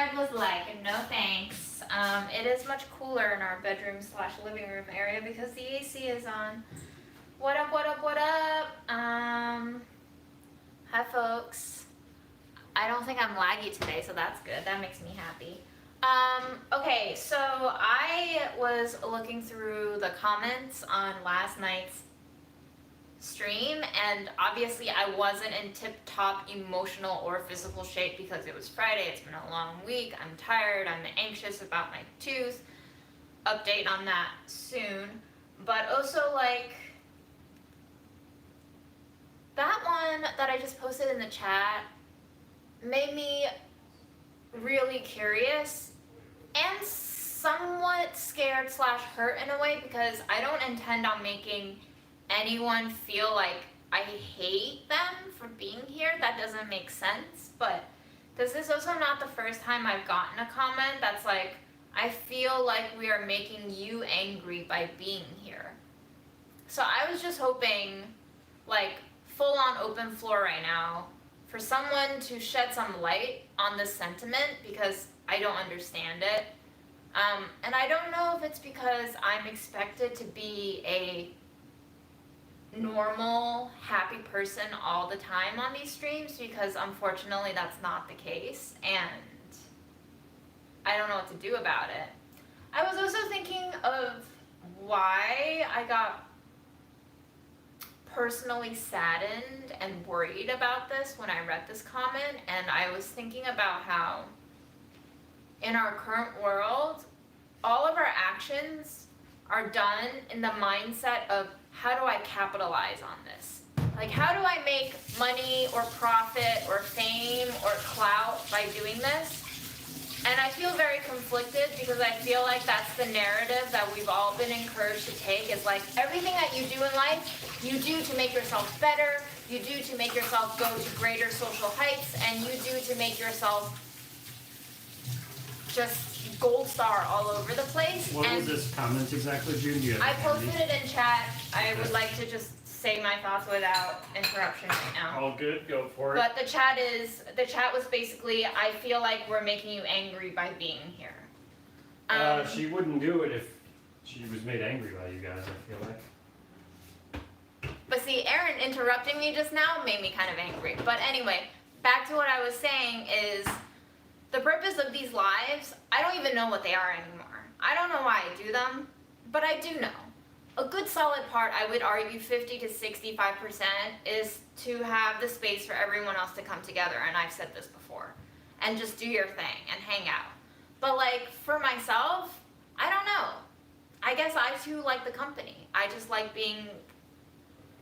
Fred was like, no thanks. It is much cooler in our bedroom / living room area because the AC is on. What up, what up, what up? Hi folks. I don't think I'm laggy today, so that's good. That makes me happy. Okay, so I was looking through the comments on last night's stream, and obviously I wasn't in tip-top emotional or physical shape because it was Friday. It's been a long week. I'm tired. I'm anxious about my tooth. Update on that soon. But also, like, that one that I just posted in the chat made me really curious and somewhat scared / hurt in a way, because I don't intend on making anyone feel like I hate them for being here. That doesn't make sense. But this is also not the first time I've gotten a comment that's like, I feel like we are making you angry by being here. So I was just hoping, like, full on open floor right now, for someone to shed some light on this sentiment, because I don't understand it. And I don't know if it's because I'm expected to be a normal, happy person all the time on these streams, because unfortunately that's not the case, and I don't know what to do about it. I was also thinking of why I got personally saddened and worried about this when I read this comment, and I was thinking about how in our current world, all of our actions are done in the mindset of, how do I capitalize on this? Like, how do I make money or profit or fame or clout by doing this? And I feel very conflicted, because I feel like that's the narrative that we've all been encouraged to take, is like, everything that you do in life, you do to make yourself better, you do to make yourself go to greater social heights, and you do to make yourself just gold star all over the place. What was this comment exactly, June? You I posted it in chat. I would like to just say my thoughts without interruption right now. All good, go for it. But the chat was basically, I feel like we're making you angry by being here. She wouldn't do it if she was made angry by you guys, I feel like. But see, Aaron interrupting me just now made me kind of angry. But anyway, back to what I was saying is, the purpose of these lives, I don't even know what they are anymore. I don't know why I do them, but I do know. A good solid part, I would argue 50 to 65%, is to have the space for everyone else to come together, and I've said this before, and just do your thing and hang out. But like, for myself, I don't know. I guess I too like the company. I just like being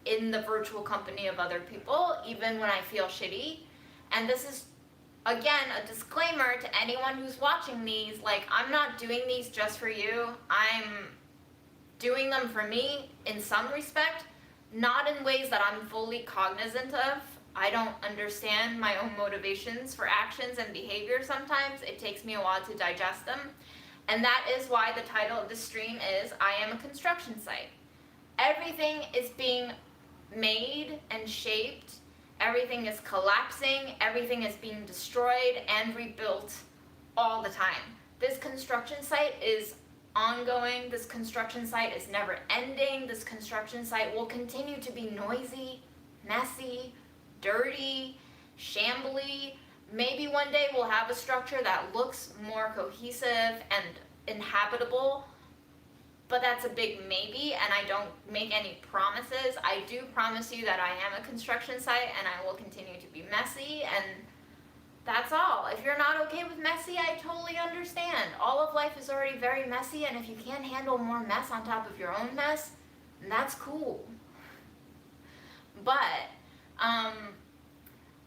in the virtual company of other people, even when I feel shitty. And this is, again, a disclaimer to anyone who's watching these, like, I'm not doing these just for you. I'm doing them for me in some respect, not in ways that I'm fully cognizant of. I don't understand my own motivations for actions and behavior sometimes. It takes me a while to digest them. And that is why the title of the stream is, I am a construction site. Everything is being made and shaped. Everything is collapsing, everything is being destroyed and rebuilt all the time. This construction site is ongoing, this construction site is never ending, this construction site will continue to be noisy, messy, dirty, shambly. Maybe one day we'll have a structure that looks more cohesive and inhabitable, but that's a big maybe, and I don't make any promises. I do promise you that I am a construction site, and I will continue to be messy, and that's all. If you're not okay with messy, I totally understand. All of life is already very messy, and if you can't handle more mess on top of your own mess, then that's cool. But,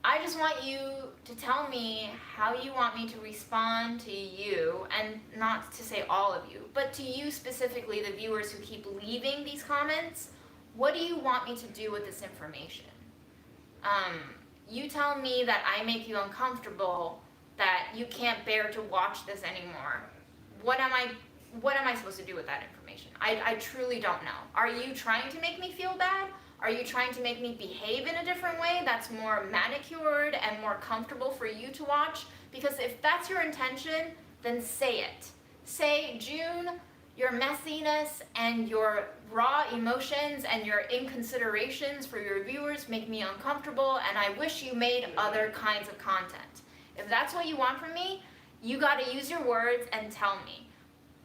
I just want you to tell me how you want me to respond to you, and not to say all of you, but to you specifically, the viewers who keep leaving these comments. What do you want me to do with this information? You tell me that I make you uncomfortable, that you can't bear to watch this anymore. What am I supposed to do with that information? I truly don't know. Are you trying to make me feel bad? Are you trying to make me behave in a different way that's more manicured and more comfortable for you to watch? Because if that's your intention, then say it. Say, June, your messiness and your raw emotions and your inconsiderations for your viewers make me uncomfortable, and I wish you made other kinds of content. If that's what you want from me, you gotta use your words and tell me.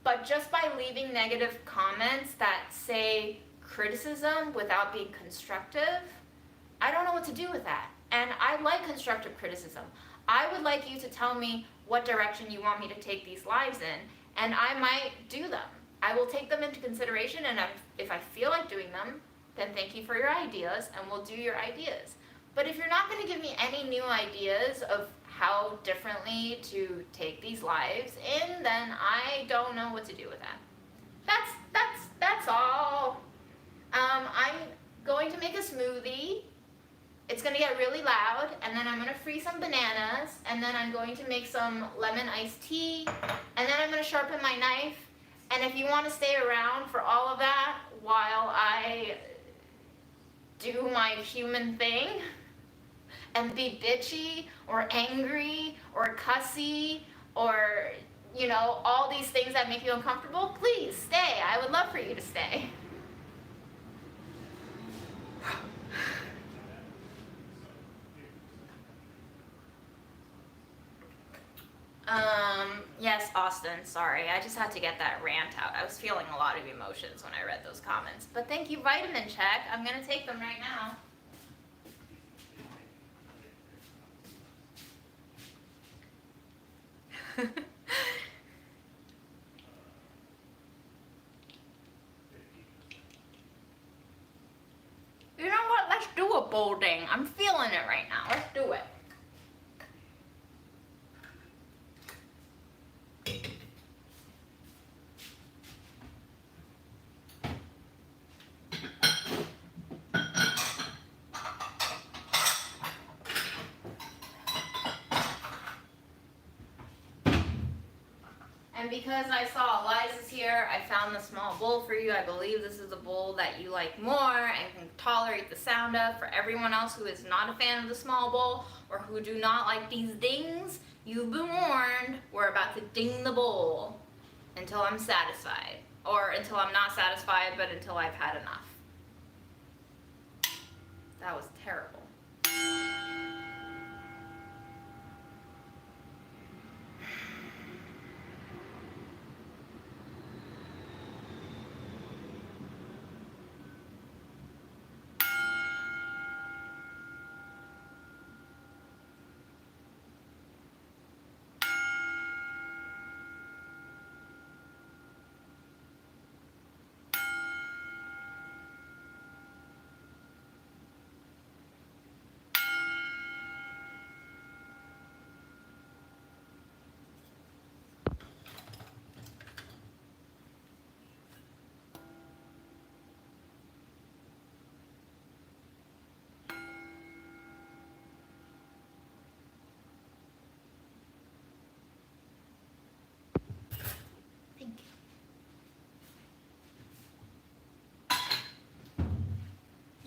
But just by leaving negative comments that say criticism without being constructive, I don't know what to do with that. And I like constructive criticism. I would like you to tell me what direction you want me to take these lives in, and I might do them. I will take them into consideration, and if I feel like doing them, then thank you for your ideas, and we'll do your ideas. But if you're not going to give me any new ideas of how differently to take these lives in, then I don't know what to do with that. That's all. I'm going to make a smoothie. It's going to get really loud, and then I'm going to freeze some bananas, and then I'm going to make some lemon iced tea, and then I'm going to sharpen my knife. And if you want to stay around for all of that while I do my human thing and be bitchy or angry or cussy or, you know, all these things that make you uncomfortable, please stay. I would love for you to stay. Yes, Austin, sorry. I just had to get that rant out. I was feeling a lot of emotions when I read those comments. But thank you, Vitamin Check. I'm going to take them right now. You know what? Let's do a bowl ding. I'm feeling it right now. Let's do it. And because I saw Eliza's here, I found the small bowl for you. I believe this is the bowl that you like more and can tolerate the sound of. For everyone else who is not a fan of the small bowl or who do not like these dings, you've been warned. We're about to ding the bowl until I'm satisfied. Or until I'm not satisfied, but until I've had enough. That was terrible.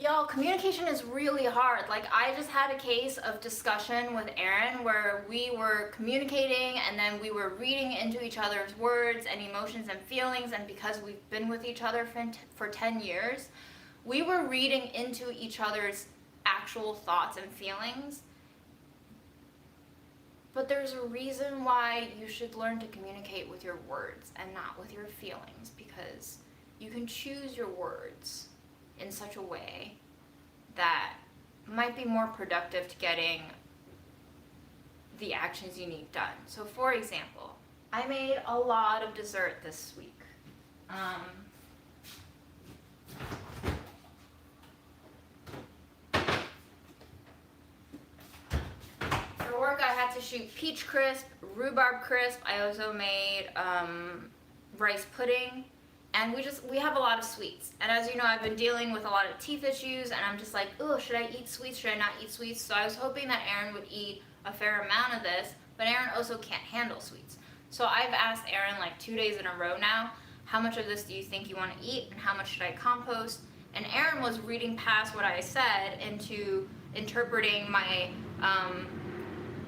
Y'all, communication is really hard. Like, I just had a case of discussion with Erin where we were communicating and then we were reading into each other's words and emotions and feelings, and because we've been with each other for 10 years, we were reading into each other's actual thoughts and feelings. But there's a reason why you should learn to communicate with your words and not with your feelings, because you can choose your words in such a way that might be more productive to getting the actions you need done. So for example, I made a lot of dessert this week. For work I had to shoot peach crisp, rhubarb crisp. I also made rice pudding. And we have a lot of sweets. And as you know, I've been dealing with a lot of teeth issues, and I'm just like, oh, should I eat sweets? Should I not eat sweets? So I was hoping that Erin would eat a fair amount of this, but Erin also can't handle sweets. So I've asked Erin like 2 days in a row now, how much of this do you think you want to eat, and how much should I compost? And Aaron was reading past what I said into interpreting my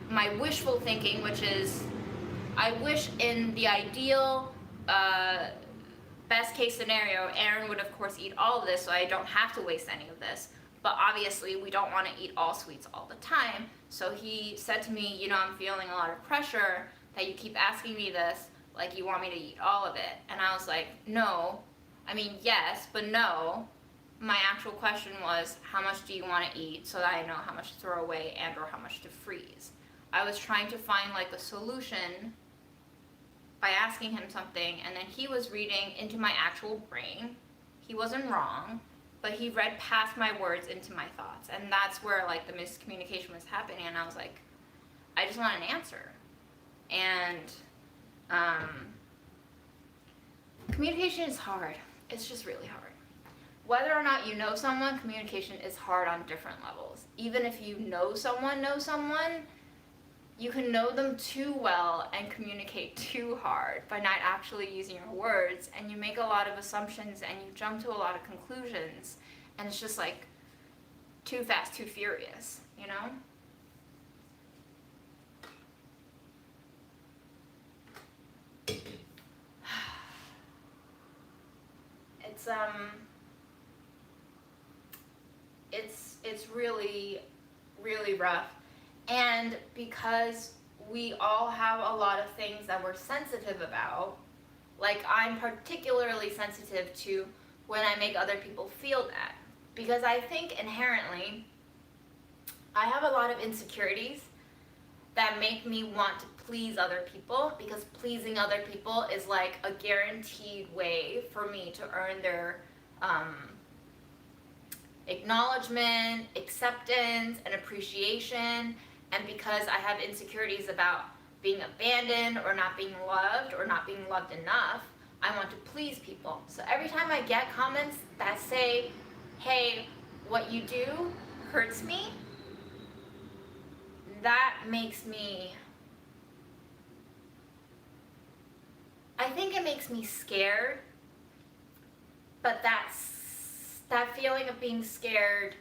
my wishful thinking, which is I wish in the ideal best case scenario, Aaron would of course eat all of this, so I don't have to waste any of this. But obviously, we don't want to eat all sweets all the time. So he said to me, I'm feeling a lot of pressure that you keep asking me this, like you want me to eat all of it. And I was like, no. I mean, yes, but no. My actual question was, how much do you want to eat so that I know how much to throw away and or how much to freeze? I was trying to find like a solution by asking him something, and then he was reading into my actual brain. He wasn't wrong, but he read past my words into my thoughts, and that's where like the miscommunication was happening. And I was like, I just want an answer. And communication is hard. It's just really hard. Whether or not you know someone, communication is hard on different levels. Even if you know someone, you can know them too well and communicate too hard by not actually using your words, and you make a lot of assumptions and you jump to a lot of conclusions, and it's just like too fast, too furious, It's really, really rough. And because we all have a lot of things that we're sensitive about, like I'm particularly sensitive to when I make other people feel that. Because I think inherently, I have a lot of insecurities that make me want to please other people, because pleasing other people is like a guaranteed way for me to earn their acknowledgement, acceptance, and appreciation. And because I have insecurities about being abandoned or not being loved enough, I want to please people. So every time I get comments that say, hey, what you do hurts me, that makes me, I think it makes me scared, but that feeling of being scared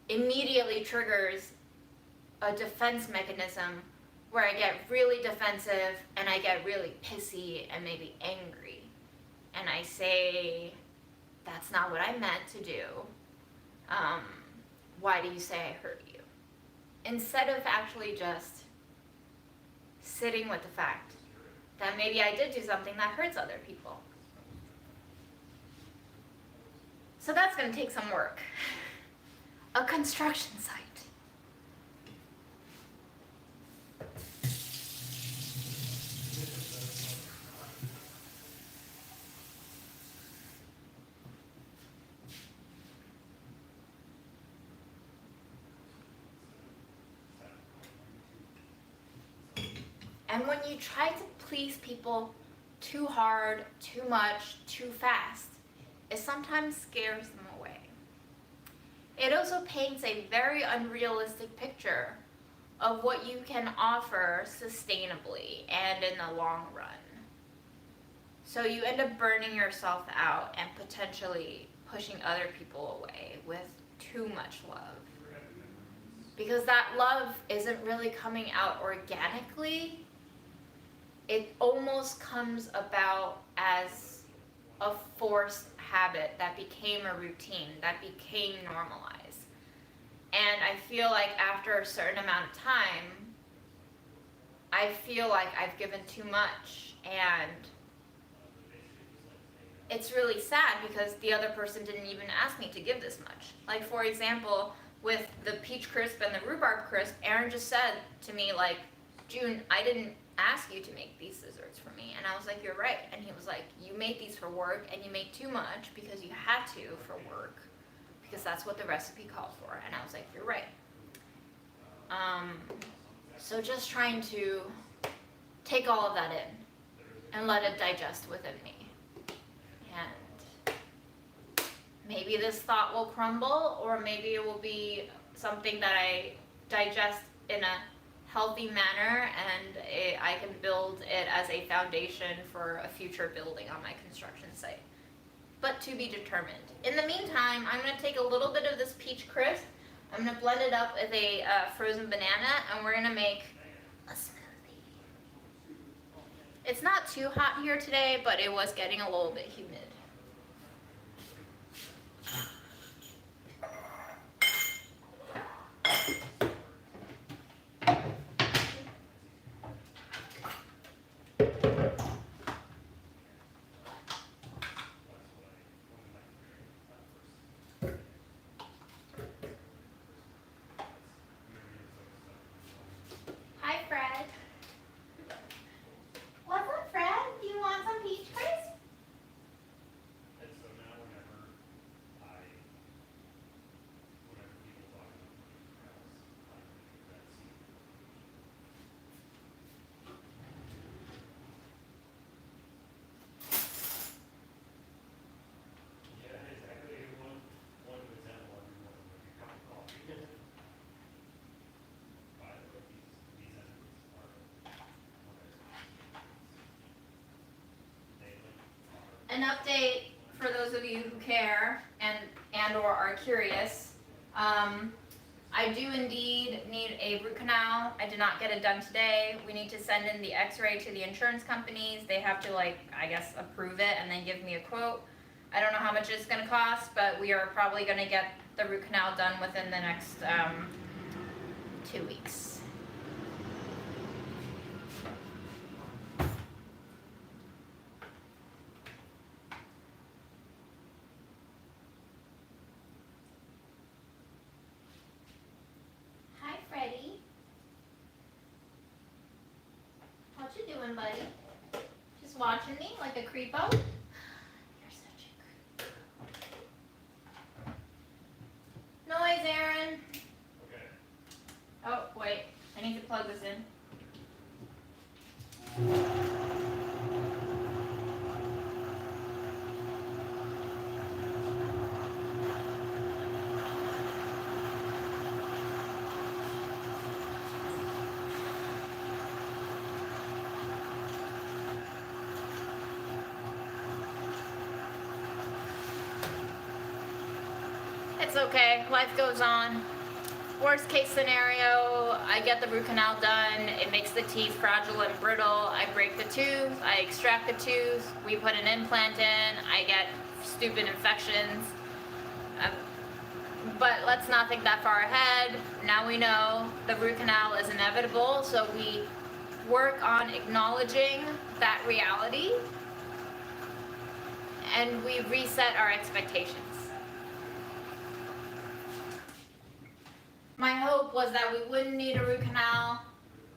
immediately triggers a defense mechanism where I get really defensive and I get really pissy and maybe angry. And I say, that's not what I meant to do. Why do you say I hurt you? Instead of actually just sitting with the fact that maybe I did do something that hurts other people. So that's going to take some work. A construction site. And when you try to please people too hard, too much, too fast, it sometimes scares them away. It also paints a very unrealistic picture of what you can offer sustainably and in the long run. So you end up burning yourself out and potentially pushing other people away with too much love. Because that love isn't really coming out organically. It almost comes about as a forced habit that became a routine, that became normalized. And I feel like after a certain amount of time, I feel like I've given too much, and it's really sad because the other person didn't even ask me to give this much. Like, for example, with the peach crisp and the rhubarb crisp, Aaron just said to me, like, June, I didn't ask you to make these desserts for me. And I was like, you're right. And he was like, you made these for work and you made too much because you had to for work, because that's what the recipe called for. And I was like, you're right. So just trying to take all of that in and let it digest within me. And maybe this thought will crumble, or maybe it will be something that I digest in a healthy manner, and I can build it as a foundation for a future building on my construction site. but to be determined. In the meantime, I'm going to take a little bit of this peach crisp, I'm going to blend it up with a frozen banana, and we're going to make a smoothie. It's not too hot here today, but it was getting a little bit humid. Hi, Fred. What's up, Fred? Do you want some peach crisp? And so now whenever people talk about the house, that's yeah, exactly. One to example, everyone with a cup of coffee. By the way, these entities are An update for those of you who care and or are curious. I do indeed need a root canal. I did not get it done today. We need to send in the x-ray to the insurance companies. They have to, like, I guess, approve it and then give me a quote. I don't know how much it's going to cost, but we are probably going to get the root canal done within the next 2 weeks. Hi, Freddie. What you doing, buddy? Just watching me like a creepo? You're such a creep. Noise, Aaron. okay. Oh, wait. I need to plug this in. It's okay. Life goes on. Worst case scenario, I get the root canal done. It makes the teeth fragile and brittle. I break the tooth. I extract the tooth. We put an implant in. I get stupid infections. But let's not think that far ahead. Now we know the root canal is inevitable, so we work on acknowledging that reality and we reset our expectations. My hope was that we wouldn't need a root canal.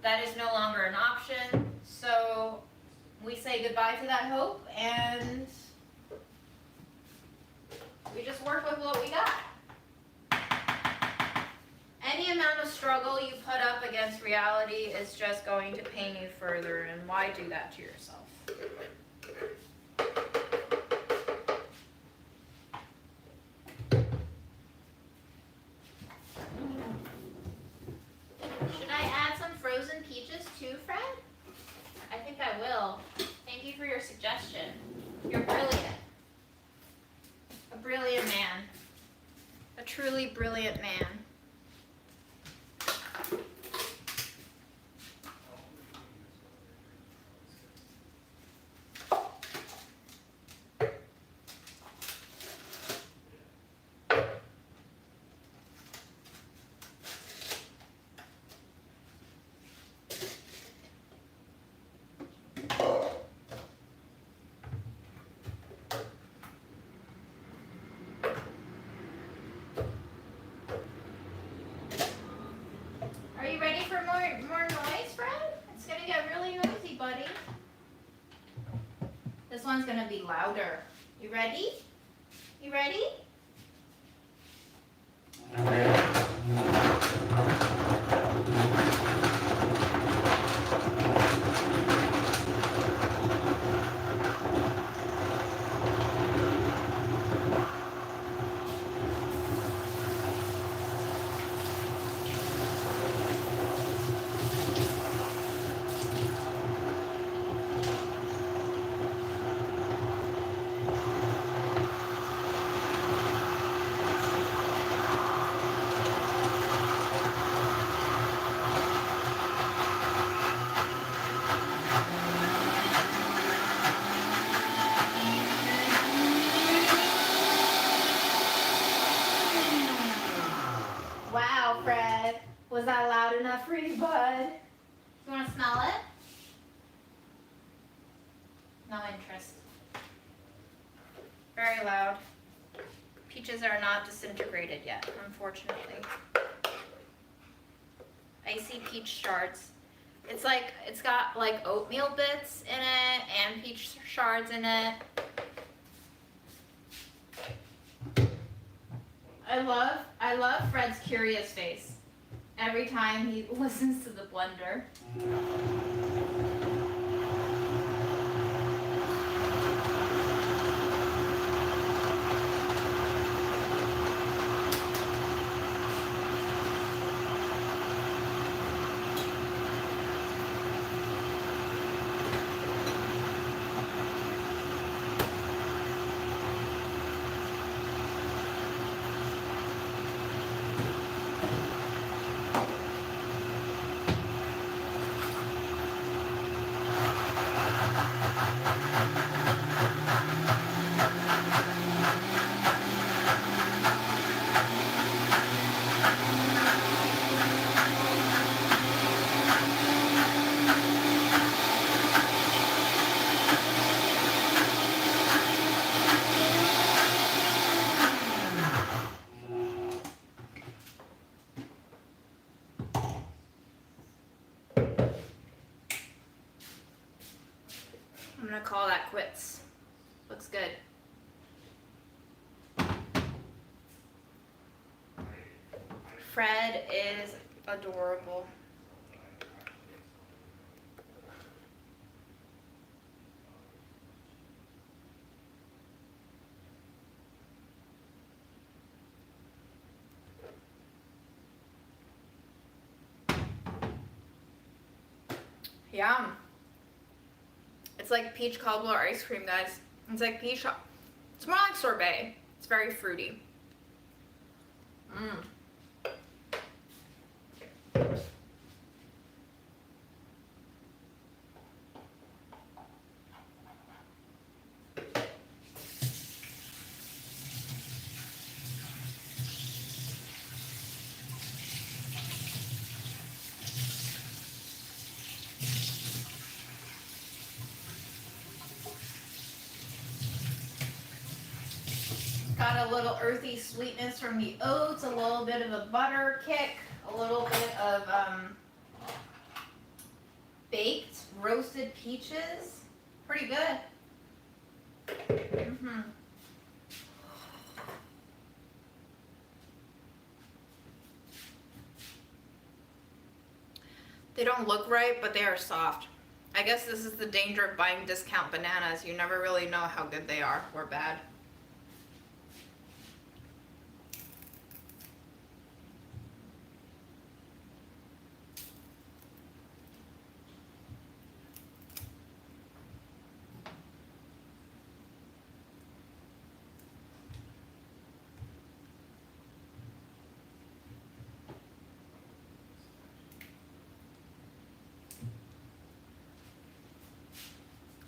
That is no longer an option. So we say goodbye to that hope and we just work with what we got. Any amount of struggle you put up against reality is just going to pain you further, and why do that to yourself? Should I add some frozen peaches too, Fred? I think I will. Thank you for your suggestion. You're brilliant. A brilliant man. A truly brilliant man. Are you ready for more noise, Fred? It's gonna get really noisy, buddy. This one's gonna be louder. You ready? You ready? Wow, Fred. Was that loud enough for you, bud? You want to smell it? No interest. Very loud. Peaches are not disintegrated yet, unfortunately. Icy peach shards. It's got like oatmeal bits in it and peach shards in it. I love Fred's curious face every time he listens to the blender. I'm gonna call that quits. Looks good. Fred is adorable. Yum. It's like peach cobbler ice cream, guys. It's like peach. It's more like sorbet. It's very fruity. Mmm. Got a little earthy sweetness from the oats, a little bit of a butter kick, a little bit of baked roasted peaches. Pretty good. Mm-hmm. They don't look right, but they are soft. I guess this is the danger of buying discount bananas. You never really know how good they are or bad.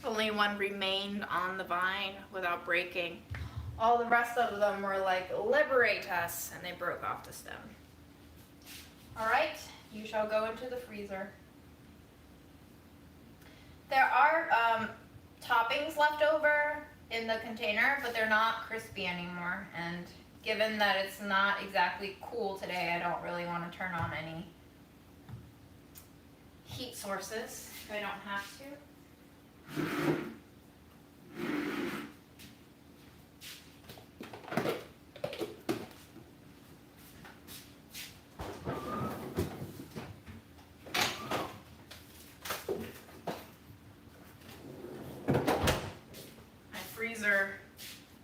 Only one remained on the vine without breaking. All the rest of them were like, liberate us, and they broke off the stem. All right, you shall go into the freezer. There are toppings left over in the container, but they're not crispy anymore. And given that it's not exactly cool today, I don't really want to turn on any heat sources if I don't have to. My freezer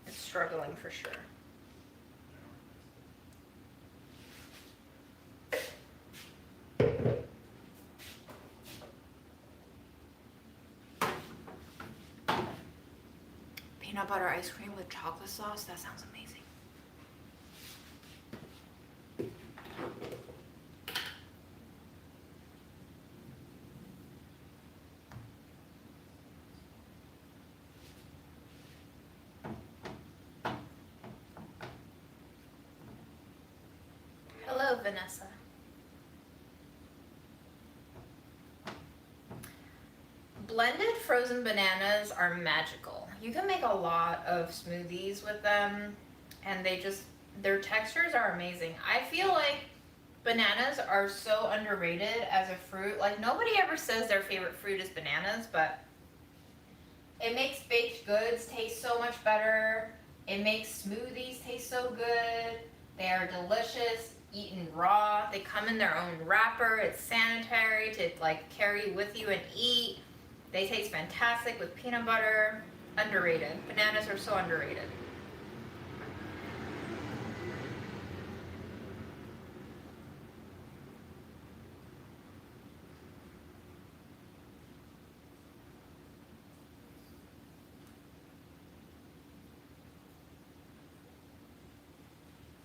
is struggling for sure. Peanut butter ice cream with chocolate sauce, that sounds amazing. Hello. Vanessa. Blended frozen bananas are magical. You can make a lot of smoothies with them, and their textures are amazing. I feel like bananas are so underrated as a fruit. Like, nobody ever says their favorite fruit is bananas, but it makes baked goods taste so much better. It makes smoothies taste so good. They are delicious, eaten raw. They come in their own wrapper. It's sanitary to like carry with you and eat. They taste fantastic with peanut butter. Underrated. Bananas are so underrated.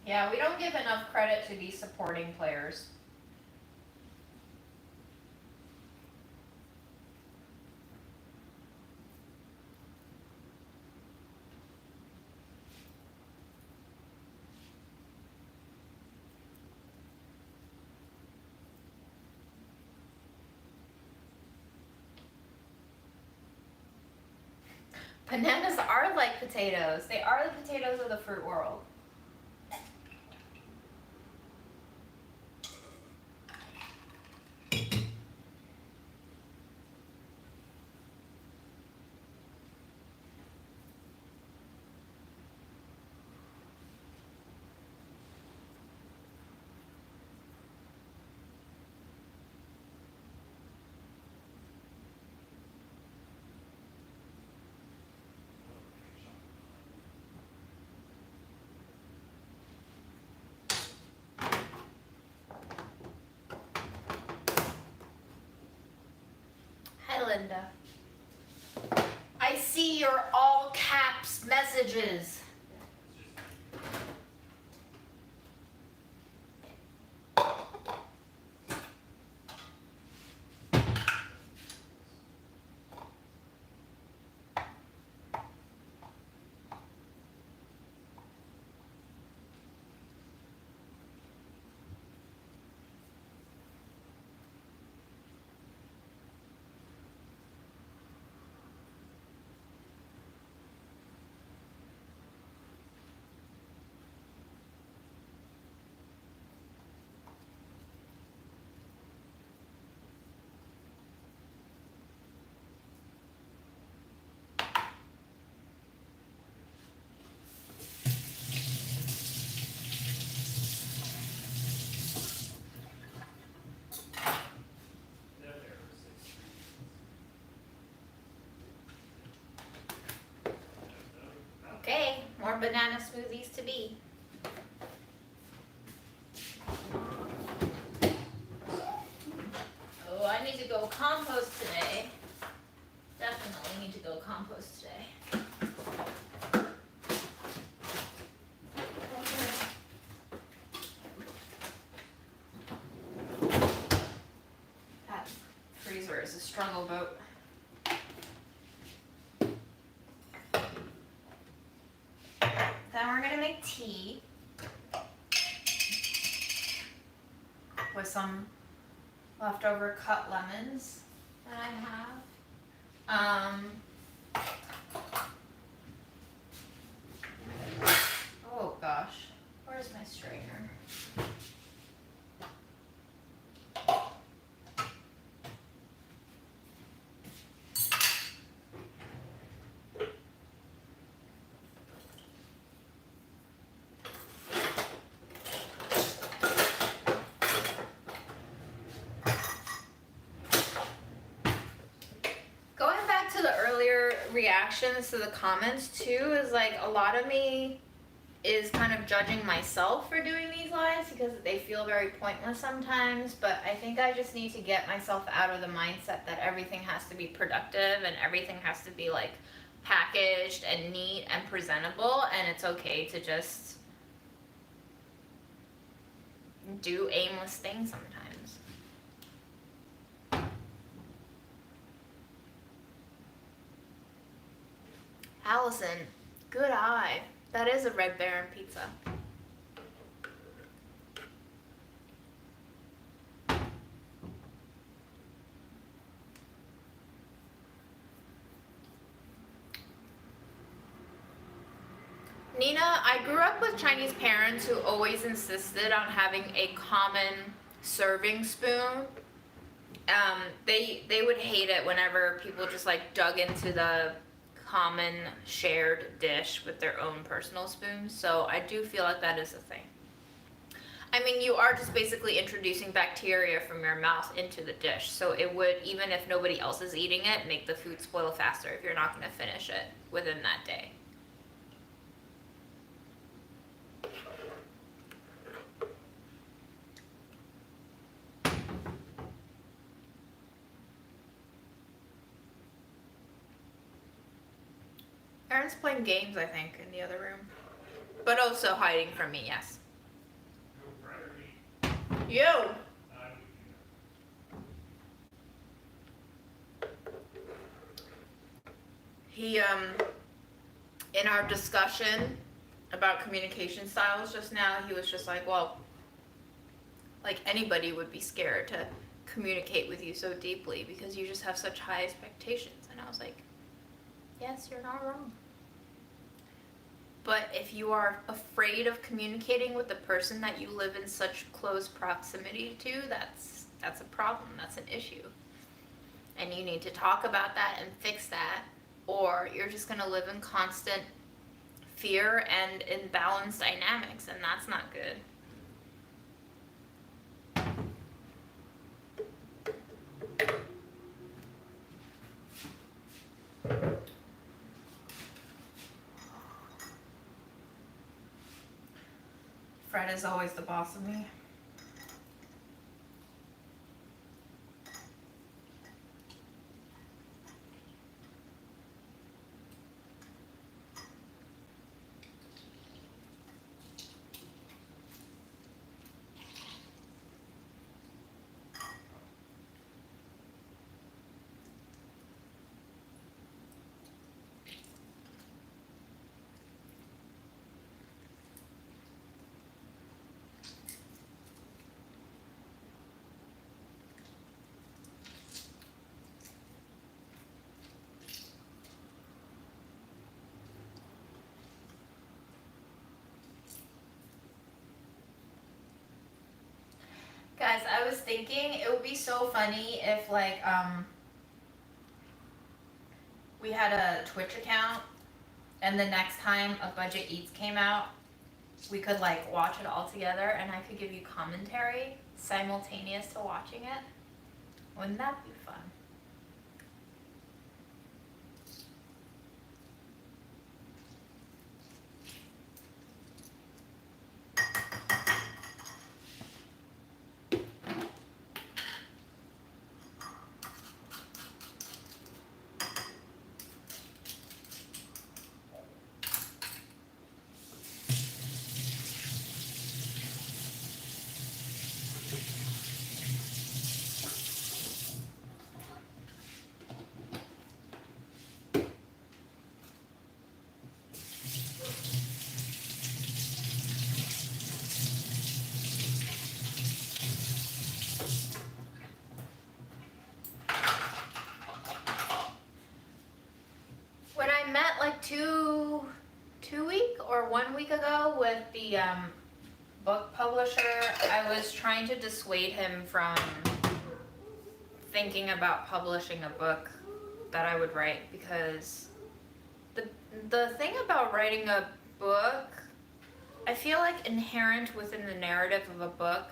Yeah, we don't give enough credit to these supporting players. Bananas are like potatoes. They are the potatoes of the fruit world. Hi, Linda. I see your all caps messages. Okay, more banana smoothies to be. Oh, I need to go compost today. Definitely need to go compost today. That freezer is a struggle boat. Then we're gonna make tea with some leftover cut lemons that I have. Oh gosh, where's my strainer? Reactions to the comments too is like a lot of me is kind of judging myself for doing these lives because they feel very pointless sometimes, but I think I just need to get myself out of the mindset that everything has to be productive and everything has to be like packaged and neat and presentable, and it's okay to just do aimless things sometimes. Allison, good eye. That is a Red Baron pizza. Nina, I grew up with Chinese parents who always insisted on having a common serving spoon. They would hate it whenever people just like dug into the common shared dish with their own personal spoons. So I do feel like that is a thing. I mean, you are just basically introducing bacteria from your mouth into the dish. So it would, even if nobody else is eating it, make the food spoil faster if you're not going to finish it within that day. Aaron's playing games, I think, in the other room. But also hiding from me, yes. You! He, in our discussion about communication styles just now, he was just like, well, like anybody would be scared to communicate with you so deeply because you just have such high expectations. And I was like, yes, you're not wrong. But if you are afraid of communicating with the person that you live in such close proximity to, that's a problem, that's an issue. And you need to talk about that and fix that, or you're just gonna live in constant fear and imbalanced dynamics, and that's not good. Fred is always the boss of me. Guys, I was thinking it would be so funny if like we had a Twitch account and the next time a Budget Eats came out, we could like watch it all together and I could give you commentary simultaneous to watching it. Wouldn't that be fun? When I met like two week or 1 week ago with the book publisher, I was trying to dissuade him from thinking about publishing a book that I would write, because the thing about writing a book, I feel like inherent within the narrative of a book,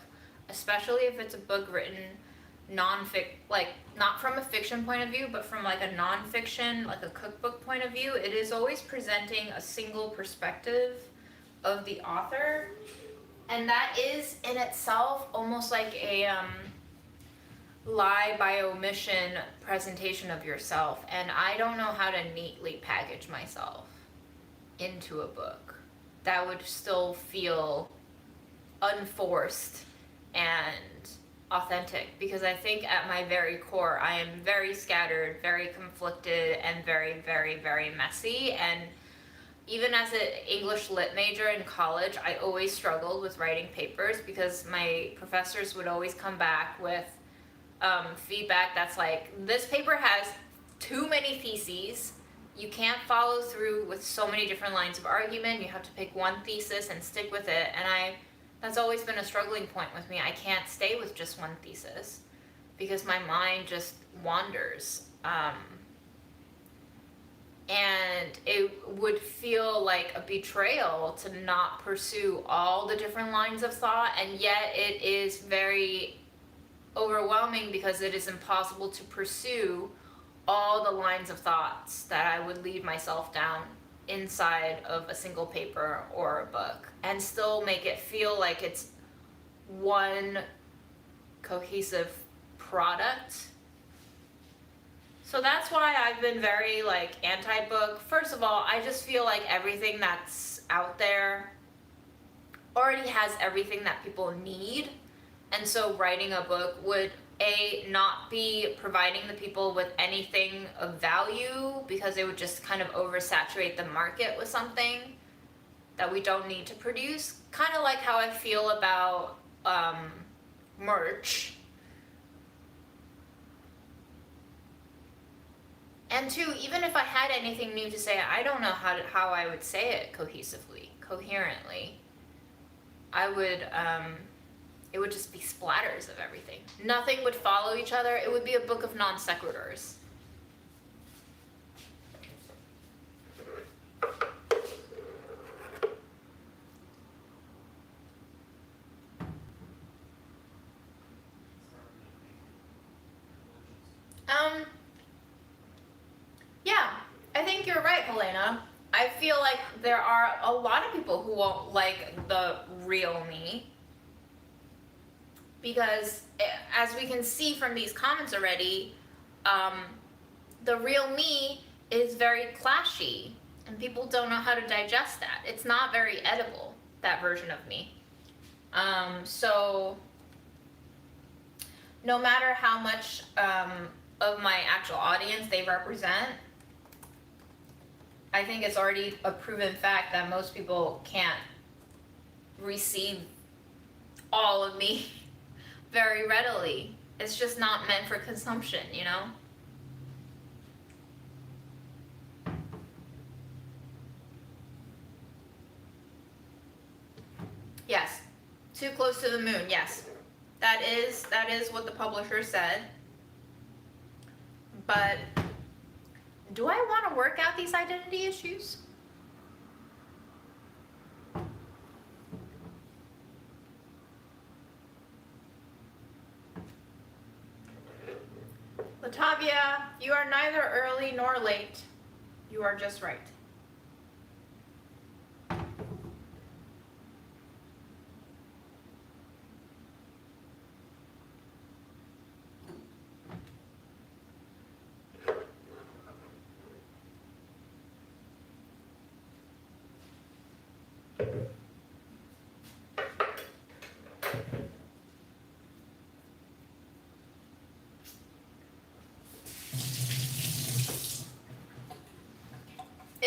especially if it's a book written like not from a fiction point of view, but from like a non-fiction, like a cookbook point of view, it is always presenting a single perspective of the author, and that is in itself almost like a lie by omission presentation of yourself, and I don't know how to neatly package myself into a book that would still feel unforced and authentic, because I think at my very core I am very scattered, very conflicted, and very, very, very messy. And even as an English lit major in college, I always struggled with writing papers because my professors would always come back with feedback that's like, this paper has too many theses You can't follow through with so many different lines of argument. You have to pick one thesis and stick with it. And that's always been a struggling point with me. I can't stay with just one thesis because my mind just wanders. And it would feel like a betrayal to not pursue all the different lines of thought, and yet it is very overwhelming because it is impossible to pursue all the lines of thoughts that I would lead myself down inside of a single paper or a book and still make it feel like it's one cohesive product. So that's why I've been very like anti-book. First of all, I just feel like everything that's out there already has everything that people need. And so writing a book would not be providing the people with anything of value because it would just kind of oversaturate the market with something that we don't need to produce. Kind of like how I feel about merch. And two, even if I had anything new to say, I don't know how I would say it cohesively, coherently. It would just be splatters of everything. Nothing would follow each other. It would be a book of non sequiturs. Yeah, I think you're right, Helena. I feel like there are a lot of people who won't like the real me. Because as we can see from these comments already, the real me is very clashy. And people don't know how to digest that. It's not very edible, that version of me. So no matter how much of my actual audience they represent, I think it's already a proven fact that most people can't receive all of me very readily. It's just not meant for consumption, you know? Yes. Too close to the moon, yes. That is what the publisher said. But do I want to work out these identity issues? Latavia, you are neither early nor late. You are just right.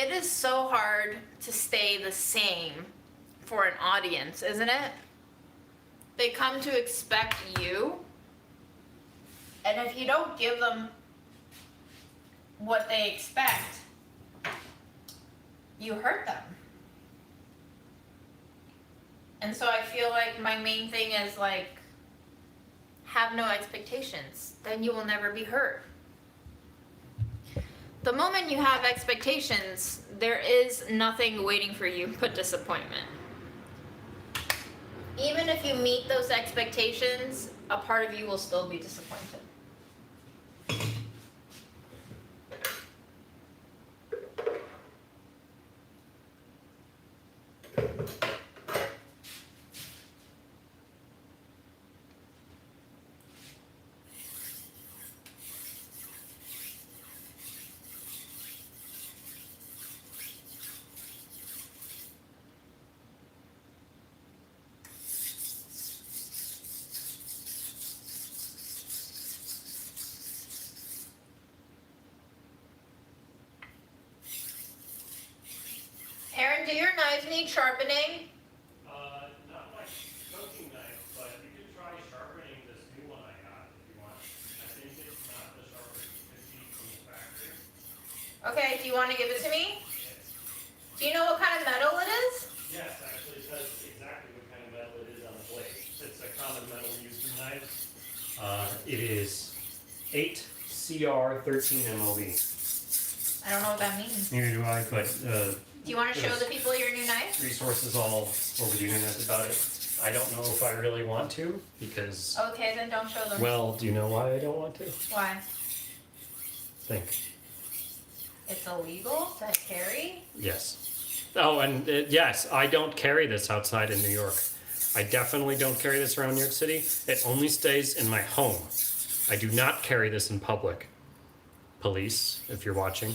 It is so hard to stay the same for an audience, isn't it? They come to expect you, and if you don't give them what they expect, you hurt them. And so I feel like my main thing is like, have no expectations, then you will never be hurt. The moment you have expectations, there is nothing waiting for you but disappointment. Even if you meet those expectations, a part of you will still be disappointed. Aaron, do your knives need sharpening? Not my cooking knife, but you could try sharpening this new one I got if you want. I think it's not the sharper 50 from the factory. Okay, do you want to give it to me? Do you know what kind of metal it is? Yes, actually, it says exactly what kind of metal it is on the blade. It's a common metal used in knives. It is 8CR13MOV. I don't know what that means. Neither do I, but Do you want to show the people your new knife? resources all over the internet about it. I don't know if I really want to, because, Okay, then don't show them. well, do you know why I don't want to? Why? Think. It's illegal to carry? Yes. Oh, and yes, I don't carry this outside in New York. I definitely don't carry this around New York City. It only stays in my home. I do not carry this in public. Police, if you're watching.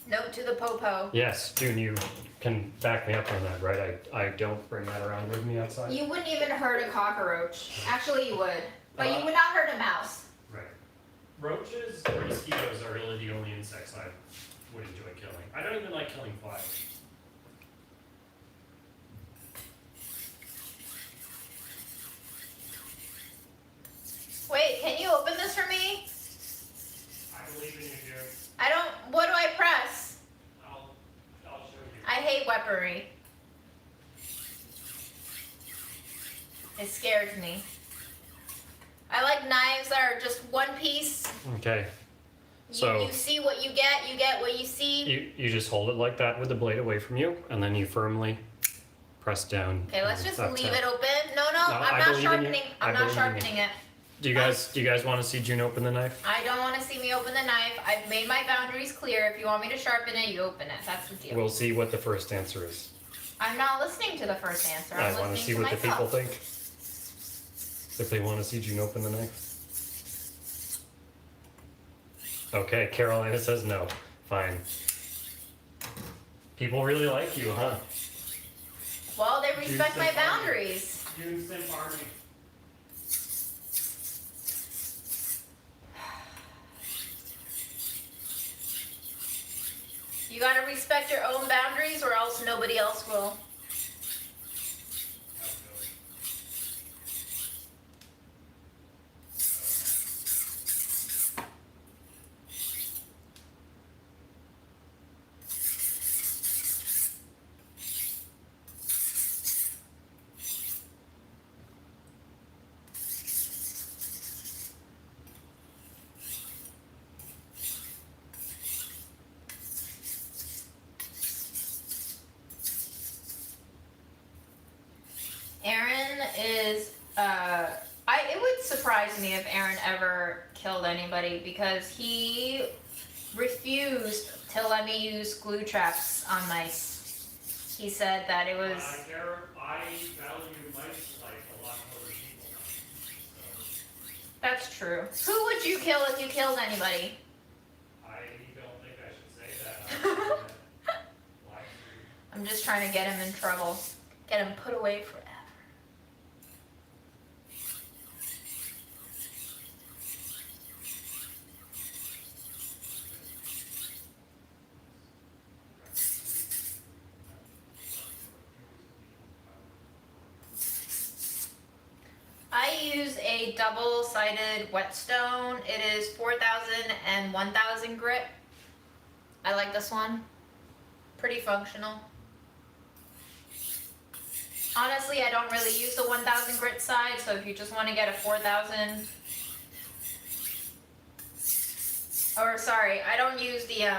Note to the popo. Yes, June, you can back me up on that, right? I don't bring that around with me outside. You wouldn't even hurt a cockroach. Actually, you would. But you would not hurt a mouse. Right. Roaches or mosquitoes are really the only insects I would enjoy killing. I don't even like killing flies. Wait, can you open this for me? I believe in you, dear. I don't. What do I press? I'll show you. I hate weaponry. It scares me. I like knives that are just one piece. Okay. So you see what you get what you see. you just hold it like that with the blade away from you, and then you firmly press down. Okay, let's just That's leave it. it open. No, No, I'm I not believe in you. sharpening. I I'm not believe in you. sharpening it. Do you guys want to see June open the knife? I don't want to see me open the knife. I've made my boundaries clear. If you want me to sharpen it, you open it. That's the deal. We'll see what the first answer is. I'm not listening to the first answer. I I'm want to see listening what to the people myself. think. If they want to see June open the knife. Okay, Carolina says no. Fine. People really like you, huh? Well, they respect June's my simp army. boundaries. June's simp army. You gotta respect your own boundaries or else nobody else will. Aaron is, it would surprise me if Aaron ever killed anybody because he refused to let me use glue traps on mice. He said that it was, I value mice like a lot of other people. So that's true. Who would you kill if you killed anybody? I don't think I should say that. Why? I'm just trying to get him in trouble. Get him put away forever. I use a double-sided whetstone. It is 4,000 and 1,000 grit. I like this one. Pretty functional. Honestly, I don't really use the 1,000 grit side, so if you just want to get a 4,000, or sorry, I don't use the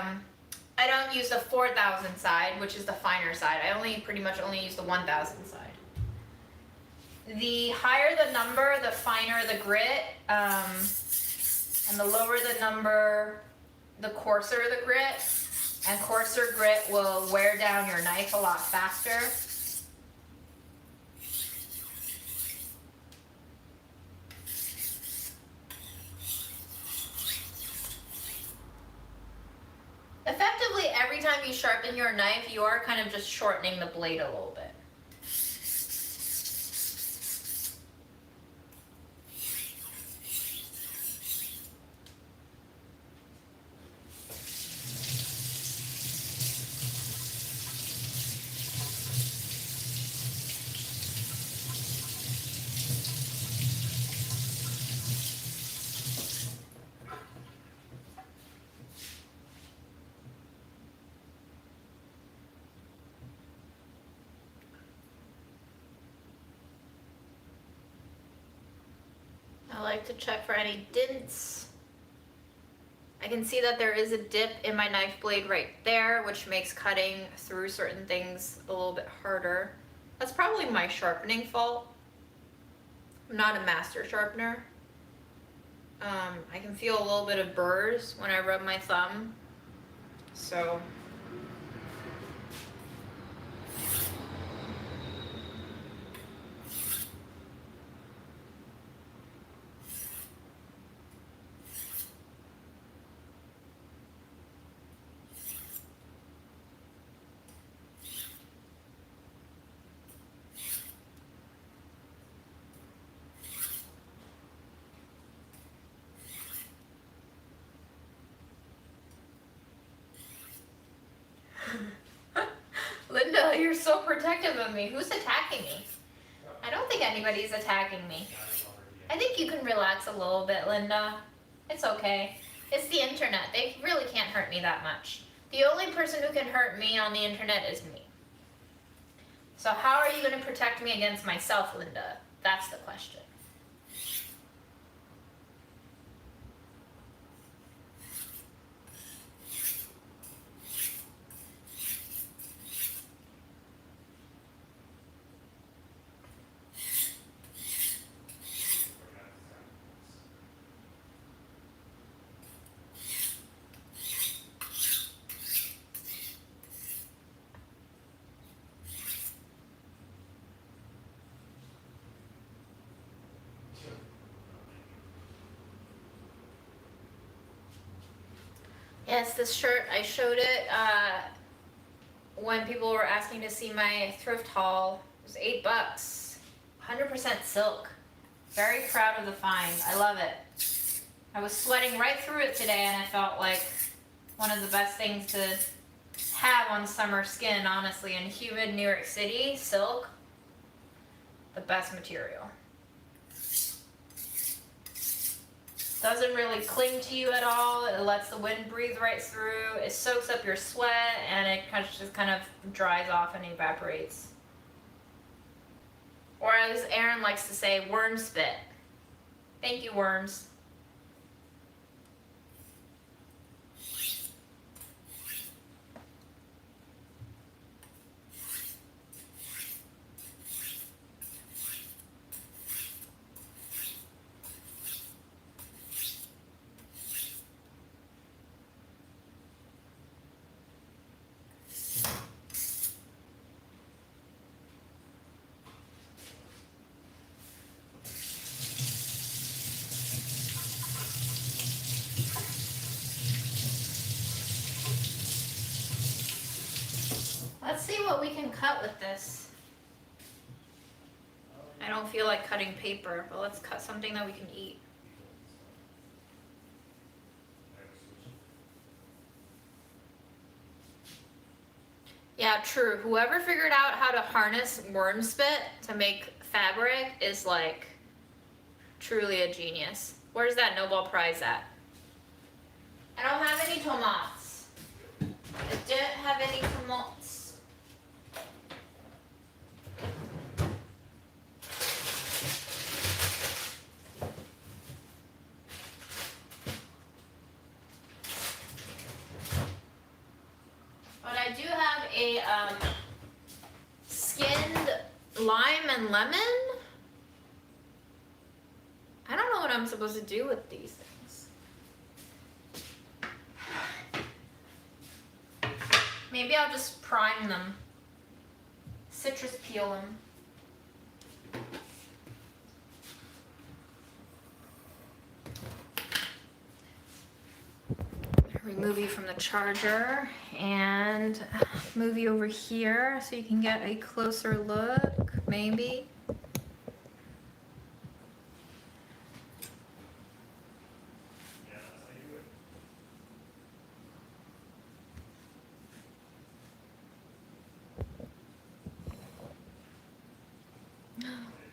4,000 side, which is the finer side. I pretty much only use the 1,000 side. The higher the number, the finer the grit, and the lower the number, the coarser the grit. And coarser grit will wear down your knife a lot faster. Effectively, every time you sharpen your knife, you are kind of just shortening the blade a little bit. I like to check for any dents. I can see that there is a dip in my knife blade right there, which makes cutting through certain things a little bit harder. That's probably my sharpening fault. I'm not a master sharpener. I can feel a little bit of burrs when I rub my thumb. So Linda, you're so protective of me. Who's attacking me? I don't think anybody's attacking me. I think you can relax a little bit, Linda. It's okay. It's the internet. They really can't hurt me that much. The only person who can hurt me on the internet is me. So how are you going to protect me against myself, Linda? That's the question. Yes, this shirt, I showed it when people were asking to see my thrift haul. It was $8. 100% silk. Very proud of the find. I love it. I was sweating right through it today and I felt like one of the best things to have on summer skin, honestly. In humid New York City, silk, the best material. Doesn't really cling to you at all. It lets the wind breathe right through. It soaks up your sweat and it just kind of dries off and evaporates. Or as Aaron likes to say, worm spit. Thank you, worms. Let's see what we can cut with this. I don't feel like cutting paper, but let's cut something that we can eat. Yeah, true. Whoever figured out how to harness worm spit to make fabric is like truly a genius. Where's that Nobel Prize at? I don't have any tomates. I didn't have any tomates. But I do have a skinned lime and lemon. I don't know what I'm supposed to do with these things. Maybe I'll just prime them. Citrus peel them. Remove you from the charger and move you over here so you can get a closer look, maybe.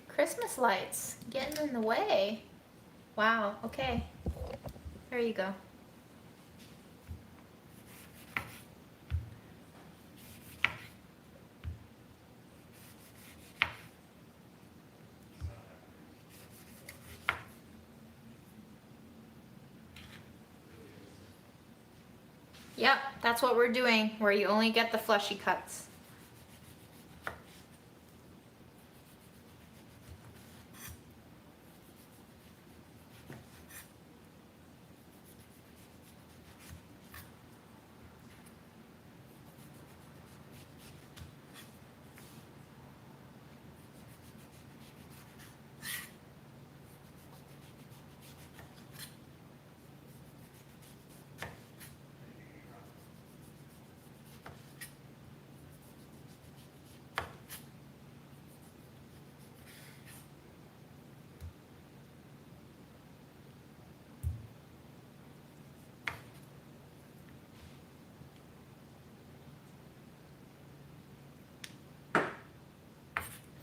Christmas lights getting in the way. Wow, okay. There you go. Yep, that's what we're doing, where you only get the fleshy cuts.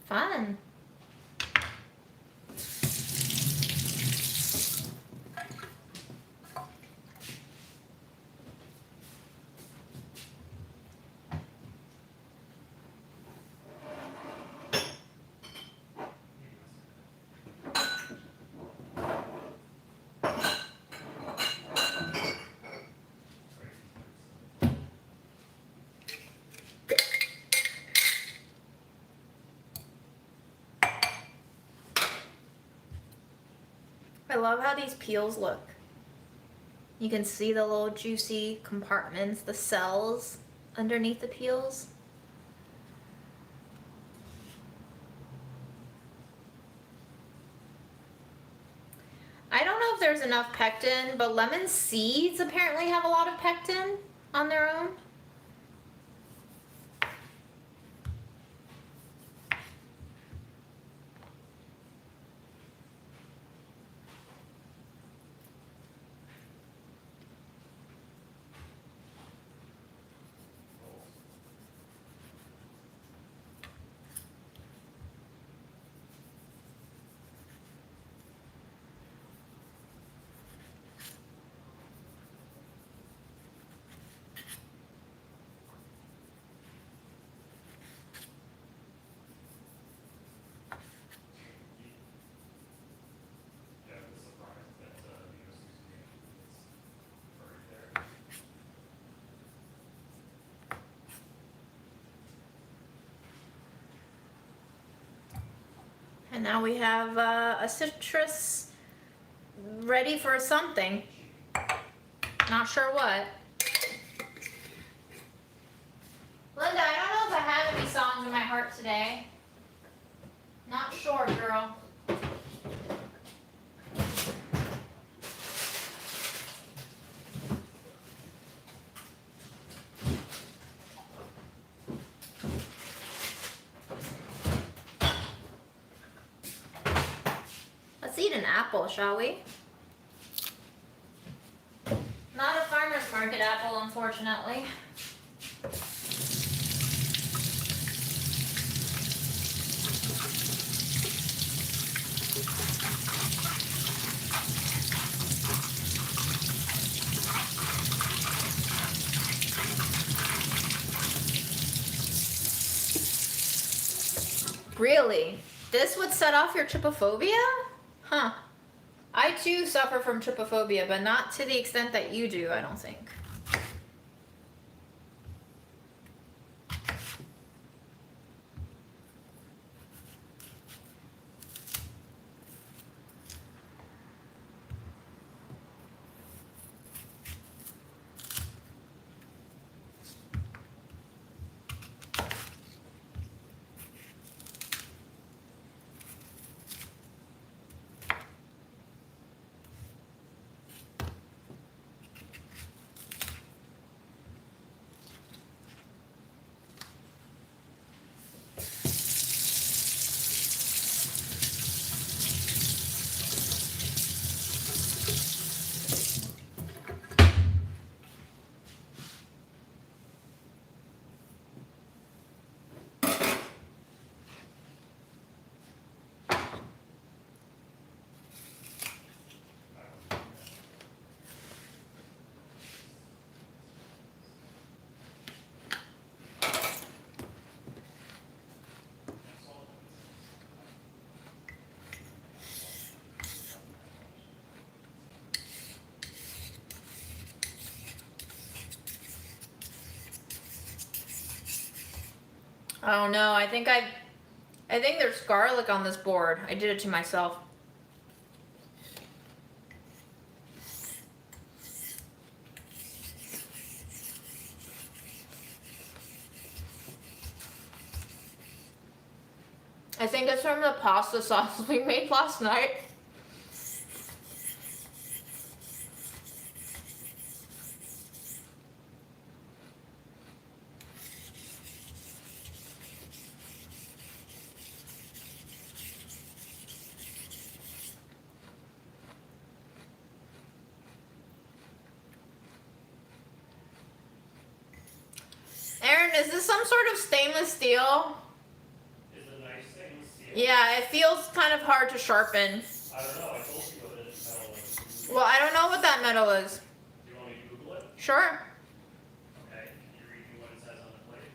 Fun. I love how these peels look. You can see the little juicy compartments, the cells underneath the peels. I don't know if there's enough pectin, but lemon seeds apparently have a lot of pectin on their own. And now we have a citrus ready for something. Not sure what. Linda, I don't know if I have any songs in my heart today. Not sure, girl. Let's eat an apple, shall we? Not a farmer's market apple, unfortunately. Really? This would set off your trypophobia? Huh. I too suffer from trypophobia, but not to the extent that you do, I don't think. Oh no, I think there's garlic on this board. I did it to myself. I think it's from the pasta sauce we made last night. Aaron, is this some sort of stainless steel? It's a nice stainless steel. Yeah, it feels kind of hard to sharpen. I don't know, I told you what this metal is. Well, I don't know what that metal is. Do you want me to Google it? Sure. Okay, can you read me what it says on the plate?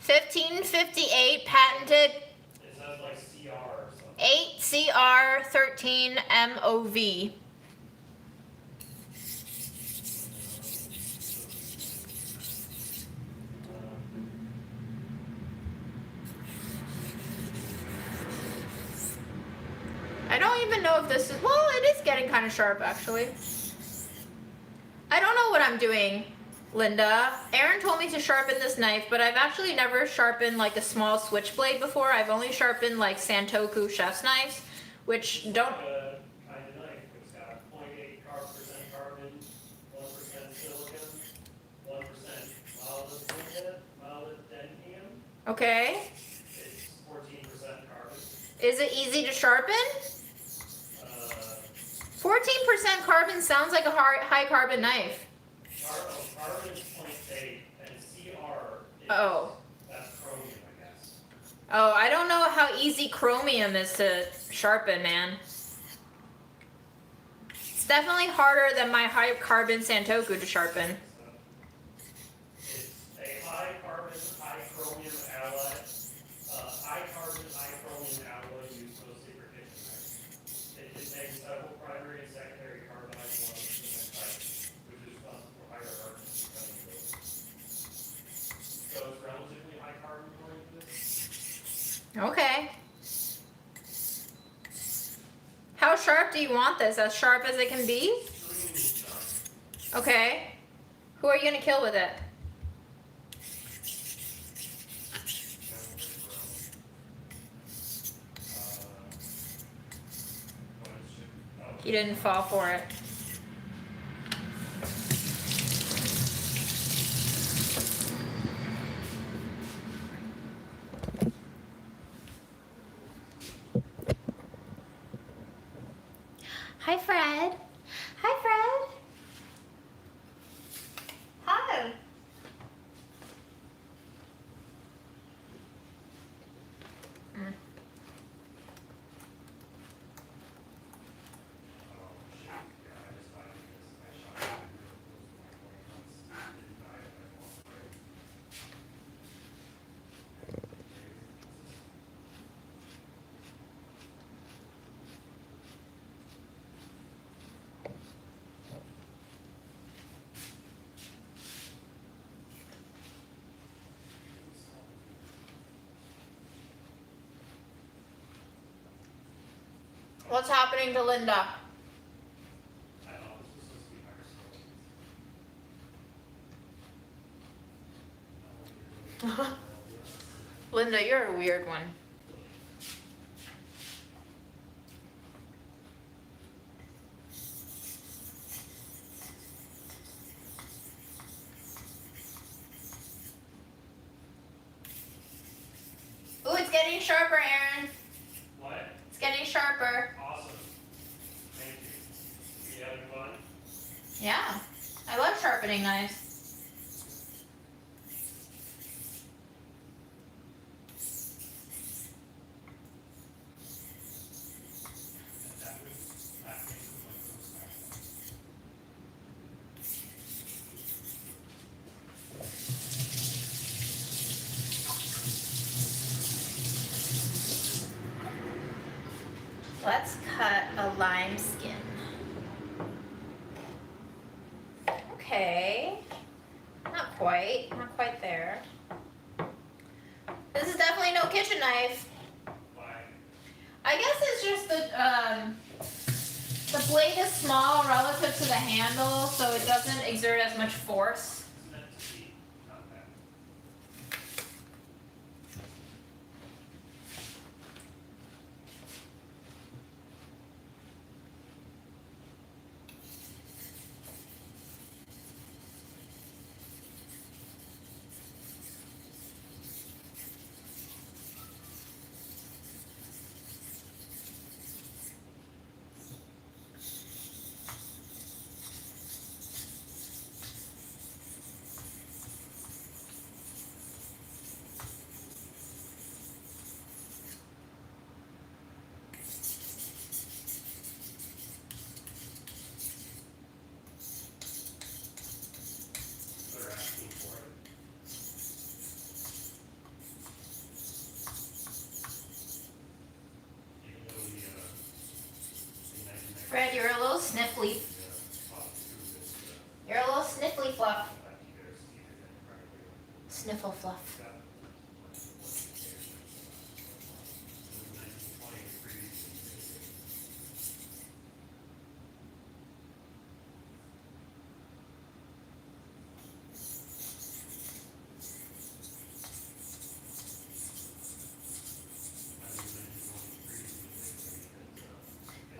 1558 patented It says like CR or something. 8CR13 MOV. I don't even know if this is, well, it is getting kind of sharp actually. I don't know what I'm doing, Linda. Aaron told me to sharpen this knife, but I've actually never sharpened like a small switchblade before. I've only sharpened like Santoku chef's knives, which don't. Kind of knife. It's got 0.8% carbon, 1% silicon, 1% molybdenum. Okay. It's 14% carbon. Is it easy to sharpen? 14% carbon sounds like a high carbon knife. Carbon is 0.8 and CR is, Oh. that's chromium, I guess. Oh, I don't know how easy chromium is to sharpen, man. It's definitely harder than my high carbon Santoku to sharpen. It's a high carbon, high chromium alloy. High carbon, high chromium alloy used mostly for kitchen knives. It contains several primary and secondary carbonized ones in the type, which is responsible for higher hardness and cutting ability. So it's relatively high carbon according to this. Okay. How sharp do you want this? As sharp as it can be? Extremely sharp. Okay. Who are you gonna kill with it? You didn't fall for it. Hi, Fred. Hi, Fred. Hi. Mm. What's happening to Linda? Linda, you're a weird one. Ooh, it's getting sharper, Aaron. What? It's getting sharper. Awesome. Thank you. You having fun? Yeah, I love sharpening knives. Let's cut a lime skin. Okay, not quite there. This is definitely no kitchen knife. I guess it's just the blade is small relative to the handle, so it doesn't exert as much force. Fred, you're a little sniffly. You're a little sniffly fluff. Sniffle fluff.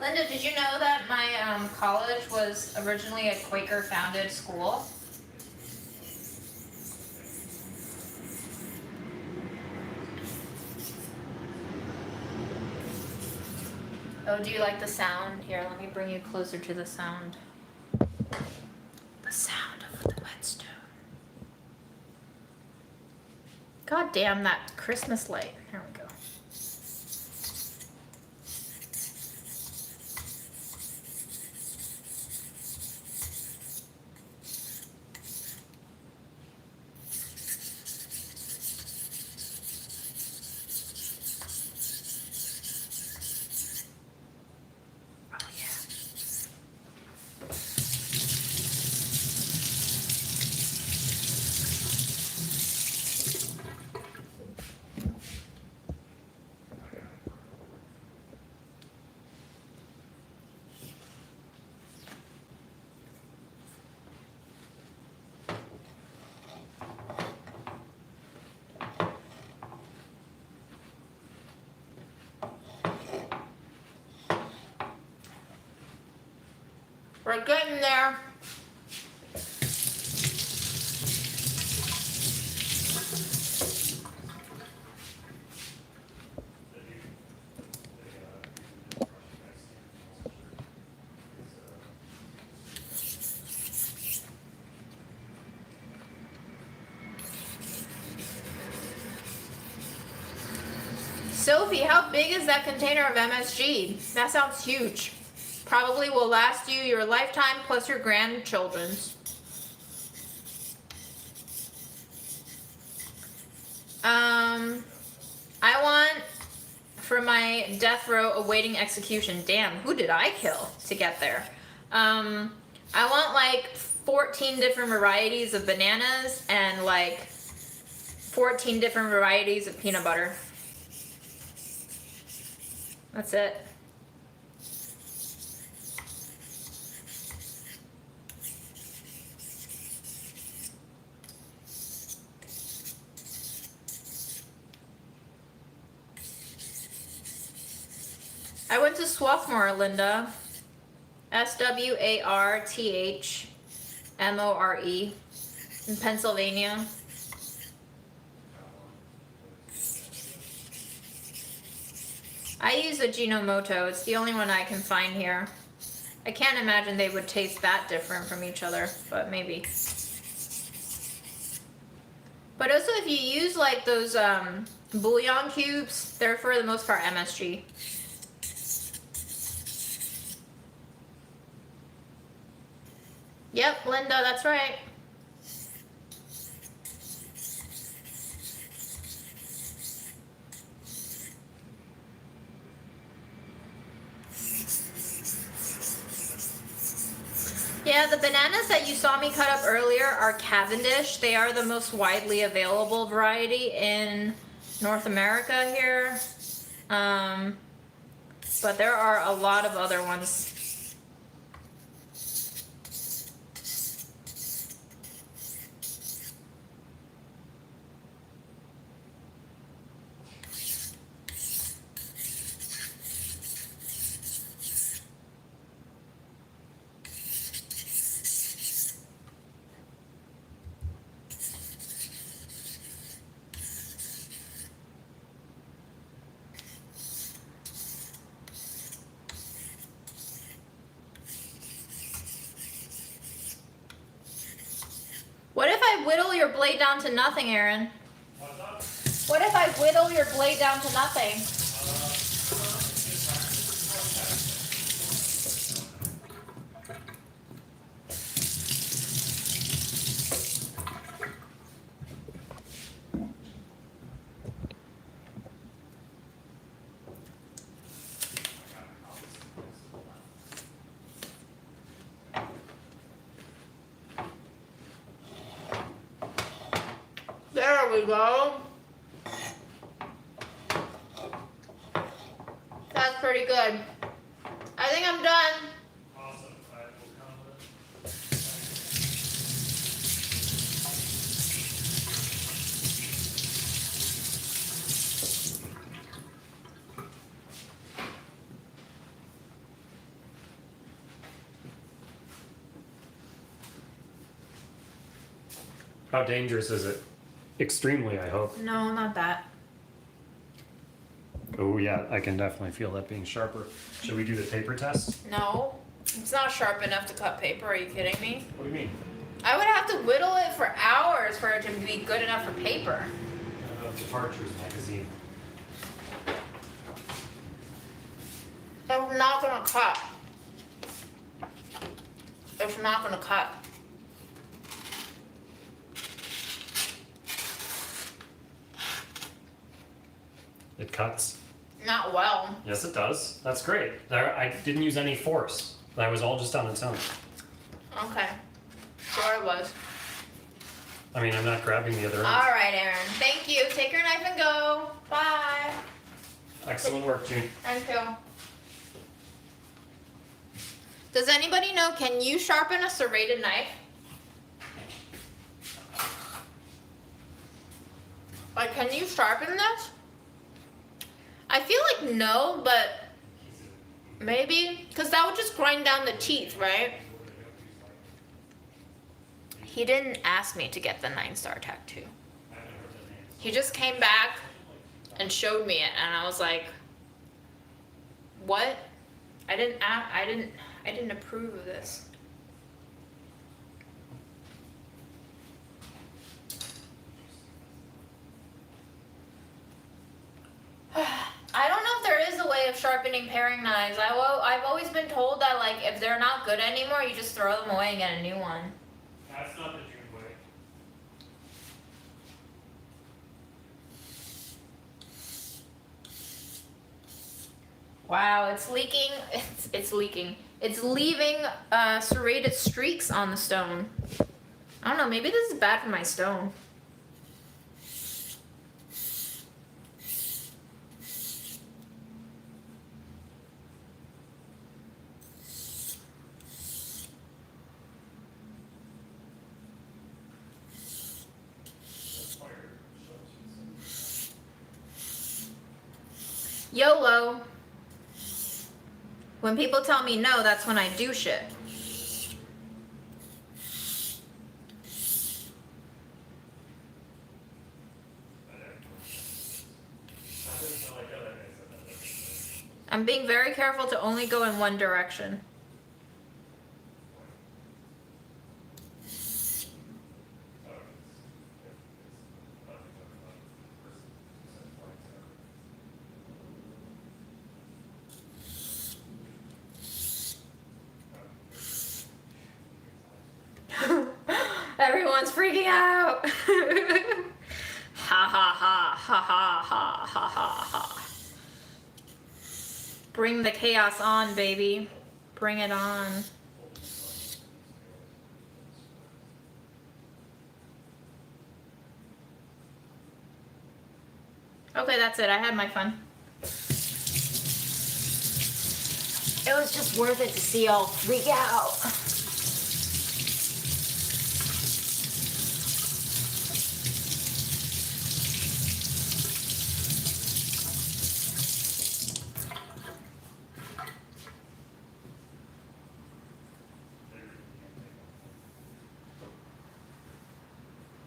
Linda, did you know that my college was originally a Quaker-founded school? Oh, do you like the sound? Here, let me bring you closer to the sound. The sound of the whetstone. God damn that Christmas light. Here we go. We're getting there. Sophie, how big is that container of MSG? That sounds huge. Probably will last you your lifetime plus your grandchildren's. I want for my death row awaiting execution. Damn, who did I kill to get there? I want like 14 different varieties of bananas and like 14 different varieties of peanut butter. That's it. I went to Swarthmore, Linda. Swarthmore in Pennsylvania. I use a Ajinomoto. It's the only one I can find here. I can't imagine they would taste that different from each other, but maybe. But also if you use like those bouillon cubes, they're for the most part MSG. Yep, Linda, that's right. Yeah, the bananas that you saw me cut up earlier are Cavendish. They are the most widely available variety in North America here. But there are a lot of other ones. What if I whittle your blade down to nothing, Aaron? What if I whittle your blade down to nothing? There we go. That's pretty good. I think I'm done. Awesome. I will come with How dangerous is it? Extremely, I hope. No, not that. Oh yeah, I can definitely feel that being sharper. Should we do the paper test? No, it's not sharp enough to cut paper. Are you kidding me? What do you mean? I would have to whittle it for hours for it to be good enough for paper. Departures magazine. It's not gonna cut. It's not gonna cut. It cuts. Not well. Yes, it does. That's great. There, I didn't use any force. That was all just on its own. Okay. Sure it was. I mean, I'm not grabbing the other end. All right, Aaron. Thank you. Take your knife and go. Bye. Excellent work, June. Thank you. Does anybody know, can you sharpen a serrated knife? Like, can you sharpen this? I feel like no, but maybe. Because that would just grind down the teeth, right? He didn't ask me to get the 9-star tattoo. He just came back and showed me it, and I was like, "What? I didn't approve of this." I don't know if there is a way of sharpening paring knives. I've always been told that, like, if they're not good anymore, you just throw them away and get a new one. That's not the June way. Wow, it's leaking. It's leaking. It's leaving serrated streaks on the stone. I don't know, maybe this is bad for my stone. YOLO. When people tell me no, that's when I do shit. I'm being very careful to only go in one direction. Everyone's freaking out. Ha ha ha ha ha ha ha ha ha. Bring the chaos on, baby. Bring it on. Okay, that's it. I had my fun. It was just worth it to see y'all freak out.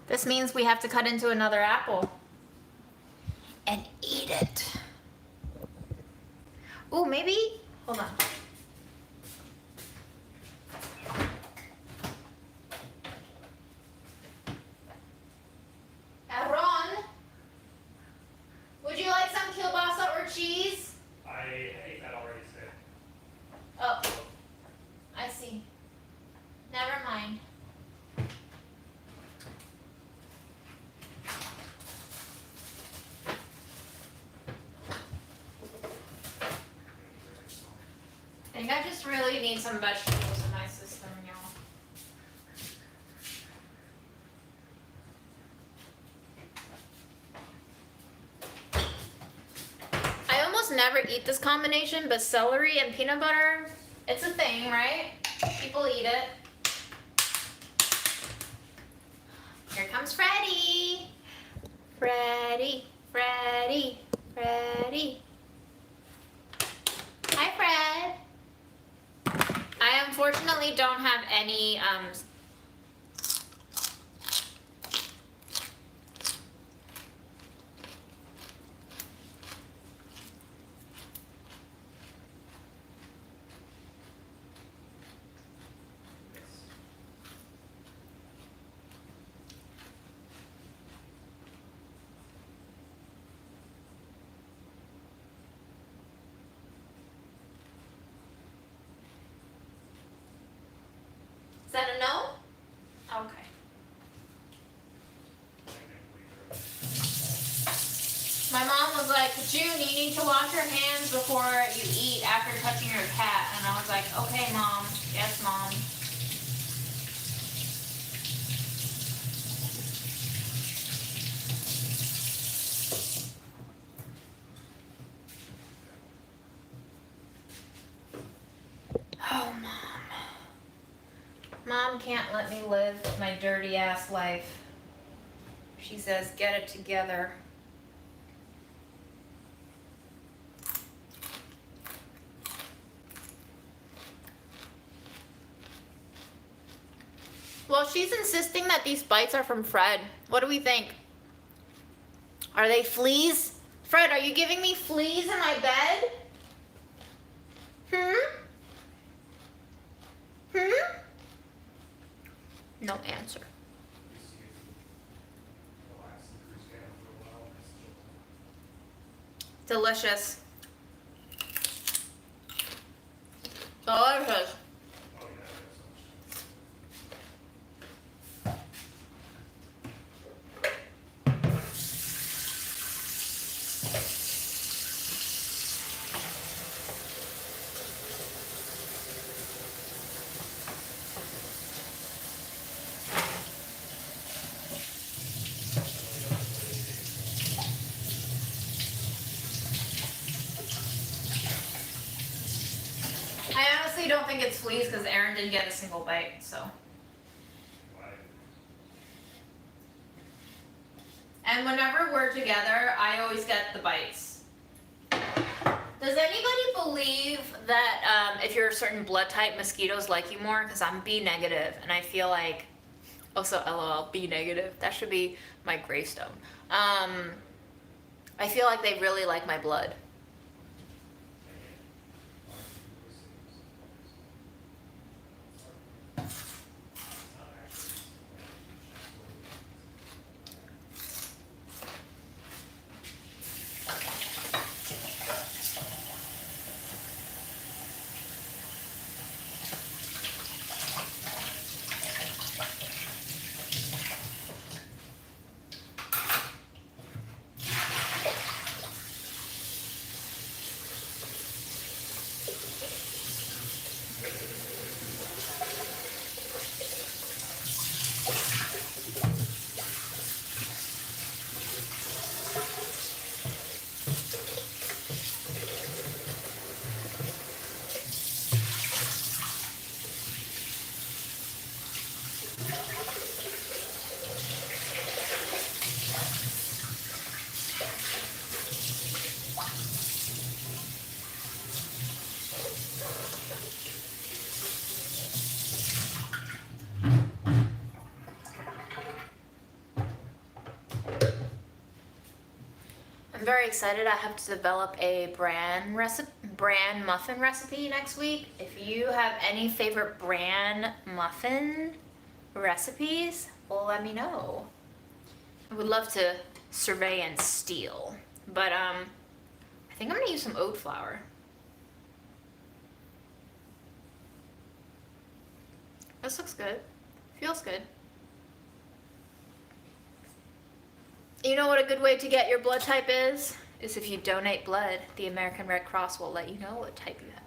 This means we have to cut into another apple and eat it. Ooh, maybe, hold on. Aaron, would you like some kielbasa or cheese? I ate that already today. Oh, I see. Never mind. I think I just really need some vegetables in my system, y'all. I almost never eat this combination, but celery and peanut butter, it's a thing, right? People eat it. Here comes Freddie. Freddie, Freddie, Freddie. Hi, Fred. I unfortunately don't have any Is that a no? Okay. My mom was like, June, you need to wash your hands before you eat after touching your cat. And I was like, okay, Mom. Yes, Mom. Oh, Mom. Mom can't let me live my dirty ass life. She says, get it together. Well, she's insisting that these bites are from Fred. What do we think? Are they fleas? Fred, are you giving me fleas in my bed? No answer. Delicious. Delicious. I honestly don't think it's fleas because Aaron didn't get a single bite, so. And whenever we're together, I always get the bites. Does anybody believe that if you're a certain blood type, mosquitoes like you more? Because I'm B negative, and I feel like, also LOL, B negative. That should be my gravestone. I feel like they really like my blood. very excited. I have to develop a bran muffin recipe next week. If you have any favorite bran muffin recipes, well, let me know. I would love to survey and steal, but I think I'm gonna use some oat flour. This looks good. Feels good. You know what a good way to get your blood type is? Is if you donate blood. The American Red Cross will let you know what type you have.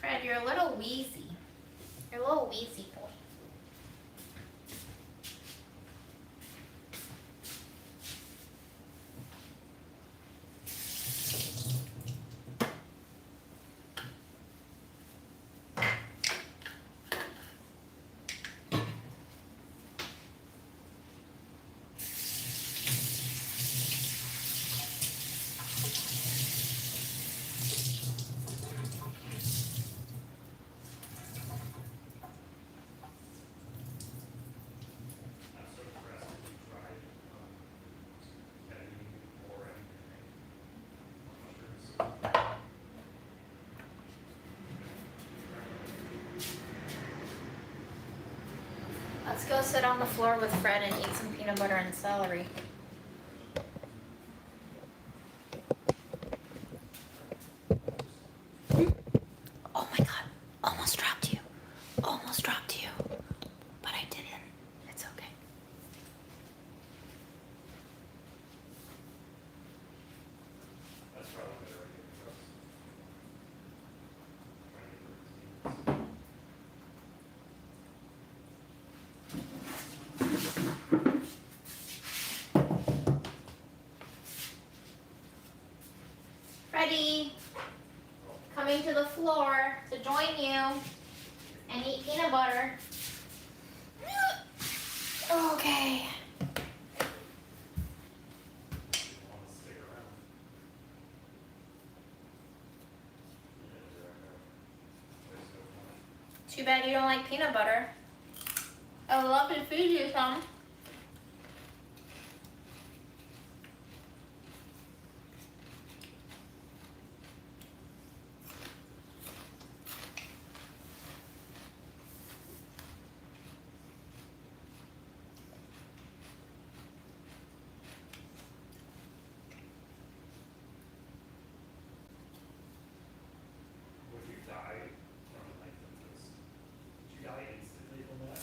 Fred, you're a little wheezy. You're a little wheezy boy. Let's go sit on the floor with Fred and eat some peanut butter and celery. Oh my god, almost dropped you. Almost dropped you. But I didn't. It's okay. That's probably better idea Freddie, coming to the floor to join you and eat peanut butter. Okay. Too bad you don't like peanut butter. I would love to feed you some. Would you die from like this? Would you die instantly from that?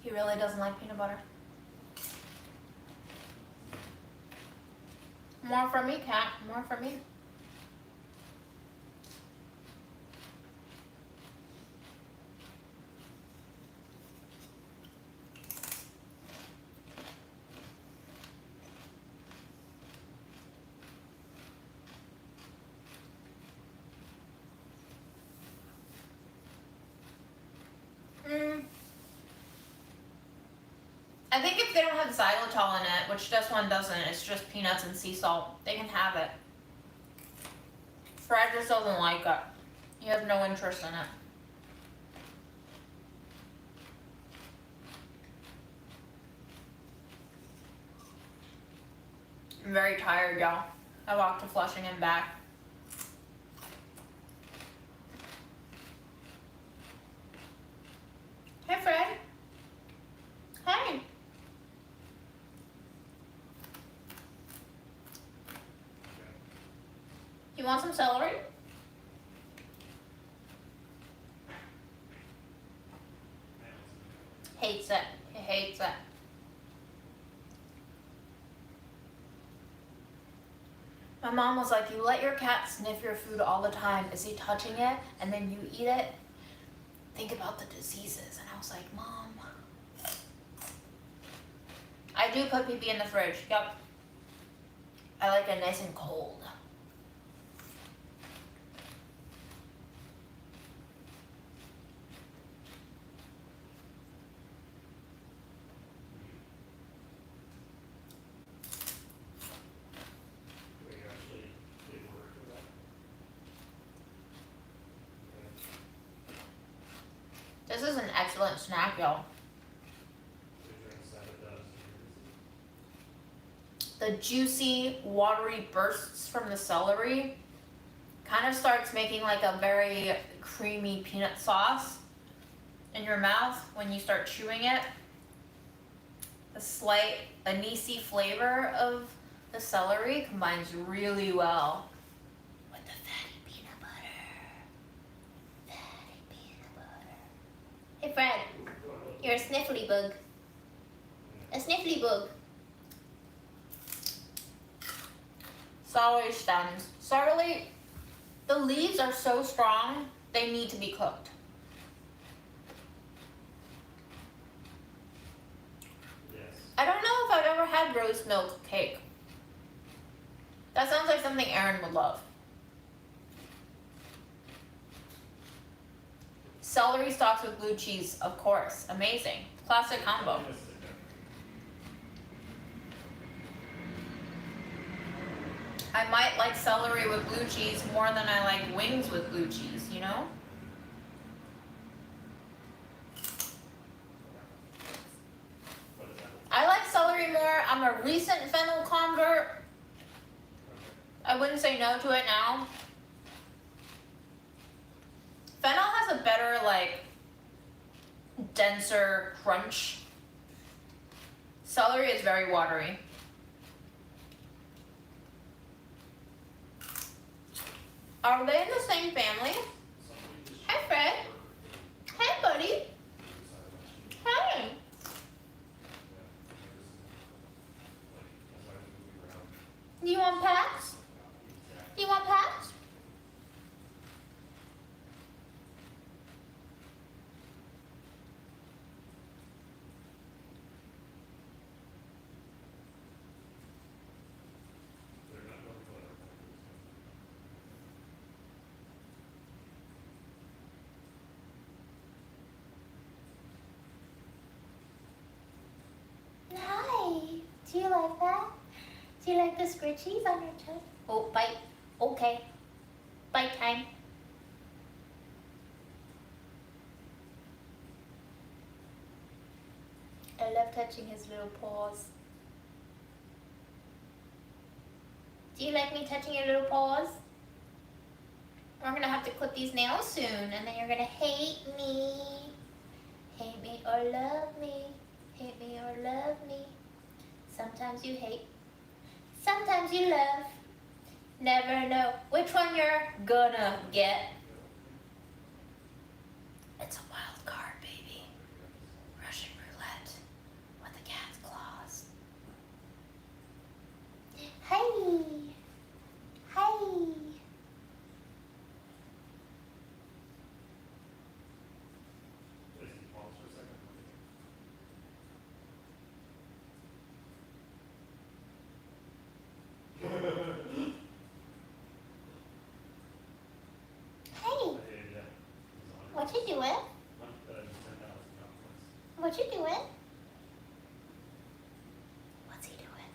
He really doesn't like peanut butter. More for me, cat. More for me. I think if they don't have xylitol in it, which this one doesn't, it's just peanuts and sea salt, they can have it. Fred just doesn't like it. He has no interest in it. I'm very tired, y'all. I walked to Flushing and back. Hey, Fred. Hey. You want some celery? Hates it. He hates it. My mom was like, you let your cat sniff your food all the time. Is he touching it? And then you eat it? Think about the diseases. And I was like, Mom. I do put pee-pee in the fridge. Yep. I like it nice and cold. We actually did work for that. This is an excellent snack, y'all. The juicy, watery bursts from the celery kind of starts making like a very creamy peanut sauce in your mouth when you start chewing it. The slight anise flavor of the celery combines really well with the fatty peanut butter. Fatty peanut butter. Hey Fred, you're a sniffly bug. A sniffly bug. Celery stems. Celery, the leaves are so strong, they need to be cooked. Yes. I don't know if I've ever had rose milk cake. That sounds like something Aaron would love. Celery stalks with blue cheese, of course. Amazing. Classic combo. I might like celery with blue cheese more than I like wings with blue cheese, you know? I like celery more. I'm a recent fennel convert. I wouldn't say no to it now. Fennel has a better, like, denser crunch. Celery is very watery. Are they in the same family? Hi, Fred. Hey, buddy. Hi. You want pets? You want pets? Hi. Do you like that? Do you like the scritchies on your toes? Oh, bite. Okay. Bite time. I love touching his little paws. Do you like me touching your little paws? We're gonna have to clip these nails soon, and then you're gonna hate me. Hate me or love me. Hate me or love me. Sometimes you hate. Sometimes you love. Never know which one you're gonna get. It's a wild card, baby. Russian roulette with the cat's claws. Hi. Hi. Hey, what you doing? What you doing? What's he doing?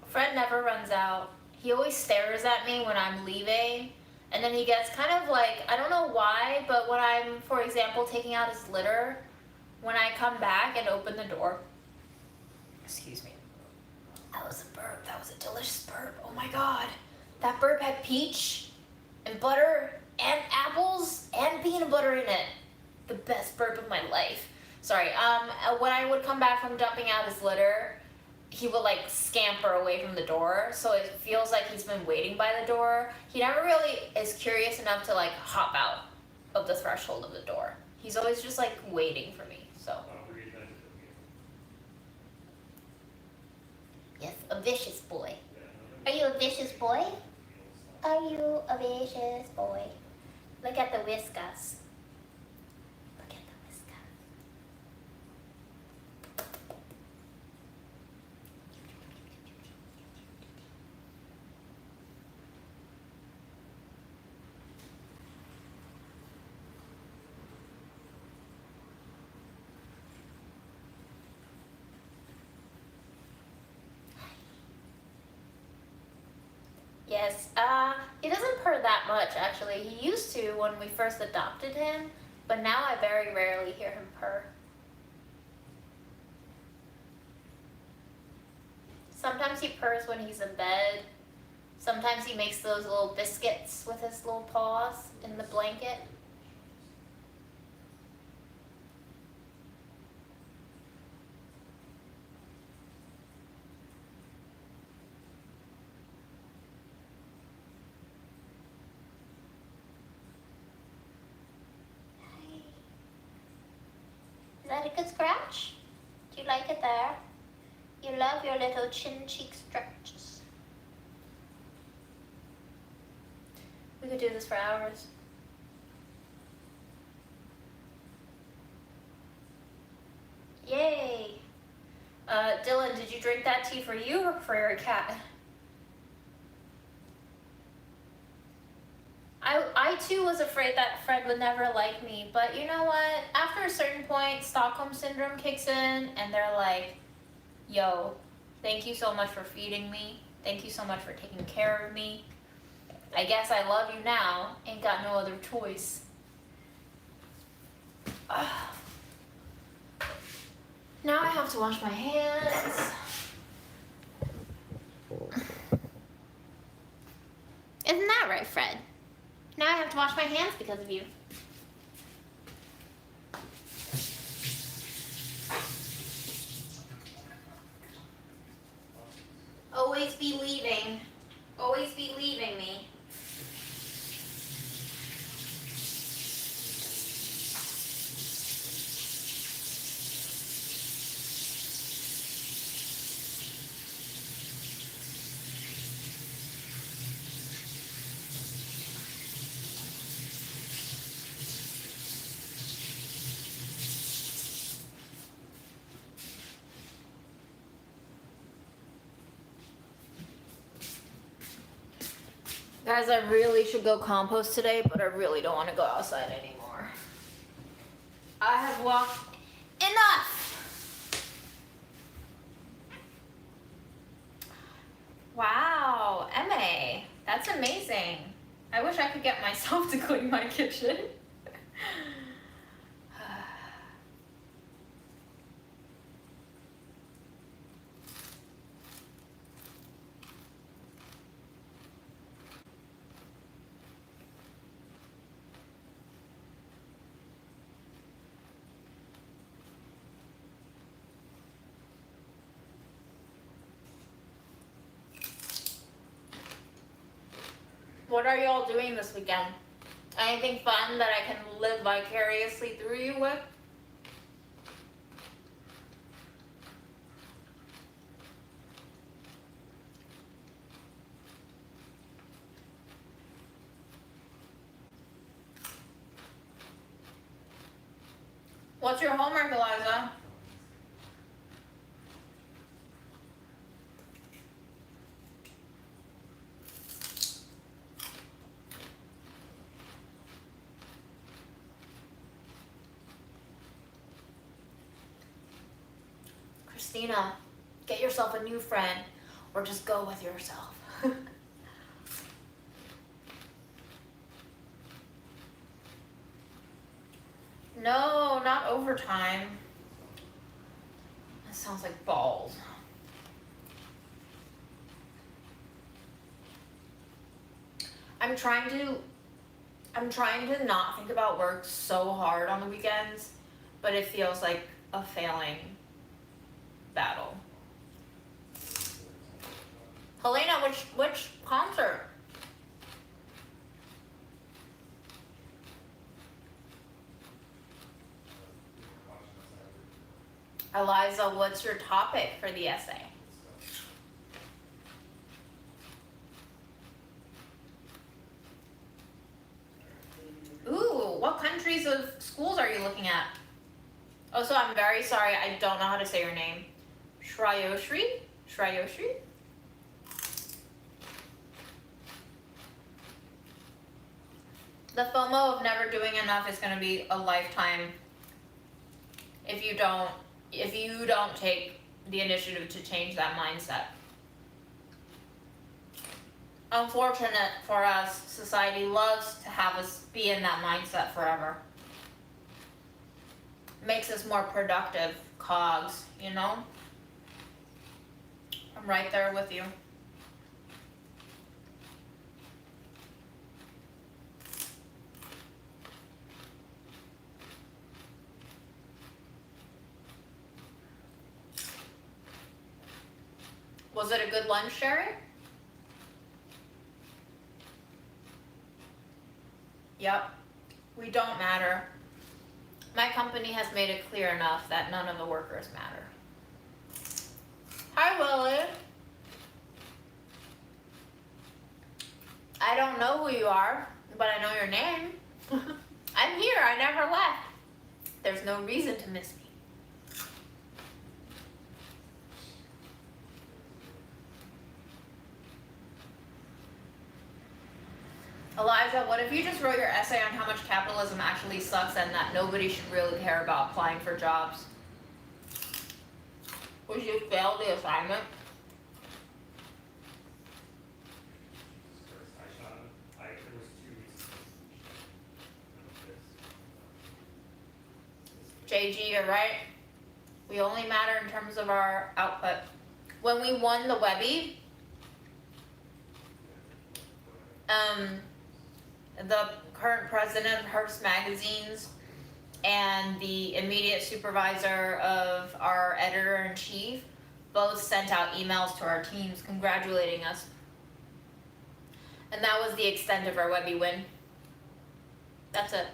Fred never runs out. He always stares at me when I'm leaving, and then he gets kind of like, I don't know why, but when I'm, for example, taking out his litter, when I come back and open the door, excuse me, that was a burp. That was a delicious burp. Oh my God. That burp had peach and butter and apples and peanut butter in it. The best burp of my life. Sorry. When I would come back from dumping out his litter, he will like scamper away from the door, so it feels like he's been waiting by the door. He never really is curious enough to like hop out of the threshold of the door. He's always just like waiting for me, so. Yes, a vicious boy. Are you a vicious boy? Are you a vicious boy? Look at the whiskers. Look at the whiskers. Yes, he doesn't purr that much actually. He used to when we first adopted him, but now I very rarely hear him purr. Sometimes he purrs when he's in bed. Sometimes he makes those little biscuits with his little paws in the blanket. Is that a good scratch? Do you like it there? You love your little chin cheek stretches. We could do this for hours. Yay! Dylan, did you drink that tea for you or for your cat? I too was afraid that Fred would never like me, but you know what? After a certain point, Stockholm Syndrome kicks in and they're like, yo, thank you so much for feeding me. Thank you so much for taking care of me. I guess I love you now. Ain't got no other choice. Now I have to wash my hands. Isn't that right, Fred? Now I have to wash my hands because of you. Always be leaving. Always be leaving me. Guys, I really should go compost today, but I really don't want to go outside anymore. I have walked enough. Wow, Emma, that's amazing. I wish I could get myself to clean my kitchen. What are y'all doing this weekend? Anything fun that I can live vicariously through you with? What's your homework, Eliza? Christina, get yourself a new friend or just go with yourself. No, not overtime. That sounds like balls. I'm trying to not think about work so hard on the weekends, but it feels like a failing battle. Which concert? Eliza, what's your topic for the essay? Ooh, what countries of schools are you looking at? Oh, so I'm very sorry, I don't know how to say your name. Shrayoshri? Shrayoshri? The FOMO of never doing enough is going to be a lifetime if you don't take the initiative to change that mindset. Unfortunate for us, society loves to have us be in that mindset forever. Makes us more productive cogs, you know? I'm right there with you. Was it a good lunch, Sherry? Yep. We don't matter. My company has made it clear enough that none of the workers matter. Hi, Willie. I don't know who you are, but I know your name. I'm here. I never left. There's no reason to miss me. Eliza, what if you just wrote your essay on how much capitalism actually sucks and that nobody should really care about applying for jobs? Would you fail the assignment? JG, you're right. We only matter in terms of our output. When we won the Webby, the current president of Hearst Magazines and the immediate supervisor of our editor-in-chief both sent out emails to our teams congratulating us. And that was the extent of our Webby win. That's it.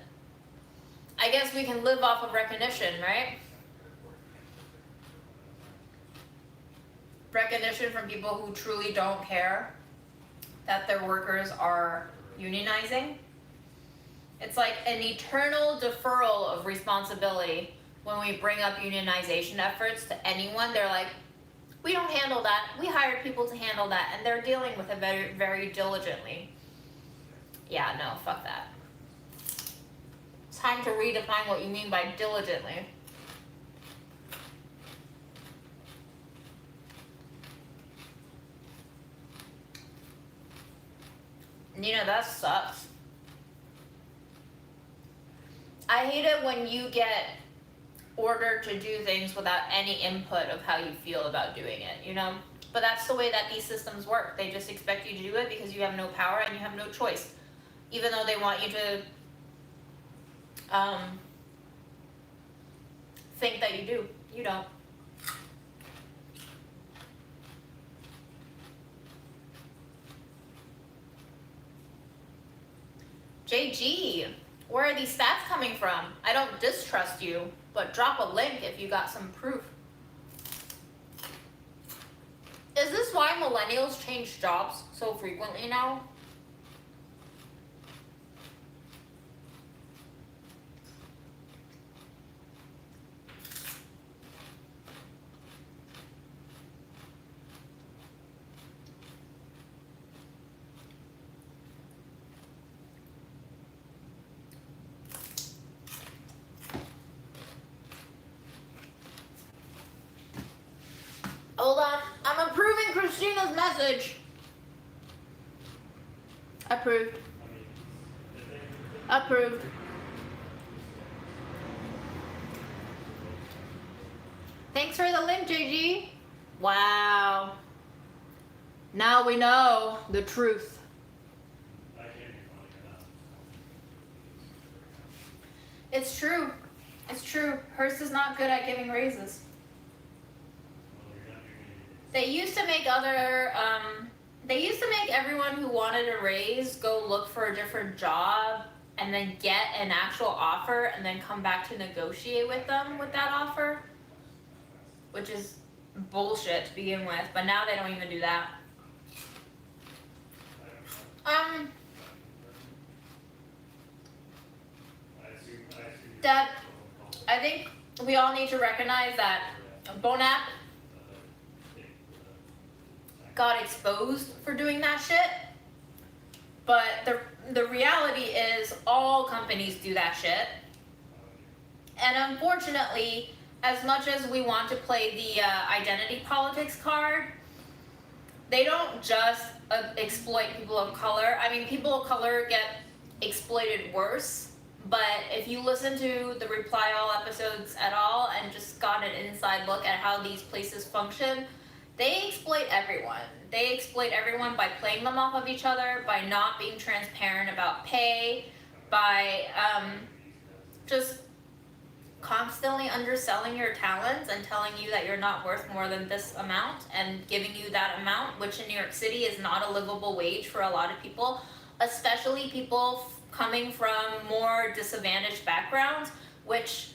I guess we can live off of recognition, right? Recognition from people who truly don't care that their workers are unionizing. It's like an eternal deferral of responsibility when we bring up unionization efforts to anyone. They're like, we don't handle that. We hired people to handle that, and they're dealing with it very, very diligently. Yeah, no, fuck that. It's time to redefine what you mean by diligently. Nina, that sucks. I hate it when you get ordered to do things without any input of how you feel about doing it, you know? But that's the way that these systems work. They just expect you to do it because you have no power and you have no choice. Even though they want you to think that you do. You don't. JG, where are these stats coming from? I don't distrust you, but drop a link if you got some proof. Is this why millennials change jobs so frequently now? Hold on, I'm approving Christina's message. Approved. Approved. Thanks for the link, JG. Wow. Now we know the truth. It's true. It's true. Hearst is not good at giving raises. They used to make other They used to make everyone who wanted a raise go look for a different job and then get an actual offer and then come back to negotiate with them with that offer, which is bullshit to begin with, but now they don't even do that. Dad, I think we all need to recognize that Bonap got exposed for doing that shit, but the reality is all companies do that shit. And unfortunately, as much as we want to play the identity politics card, they don't just exploit people of color. I mean, people of color get exploited worse, but if you listen to the Reply All episodes at all and just got an inside look at how these places function, they exploit everyone. They exploit everyone by playing them off of each other, by not being transparent about pay, by just constantly underselling your talents and telling you that you're not worth more than this amount and giving you that amount, which in New York City is not a livable wage for a lot of people, especially people coming from more disadvantaged backgrounds, which,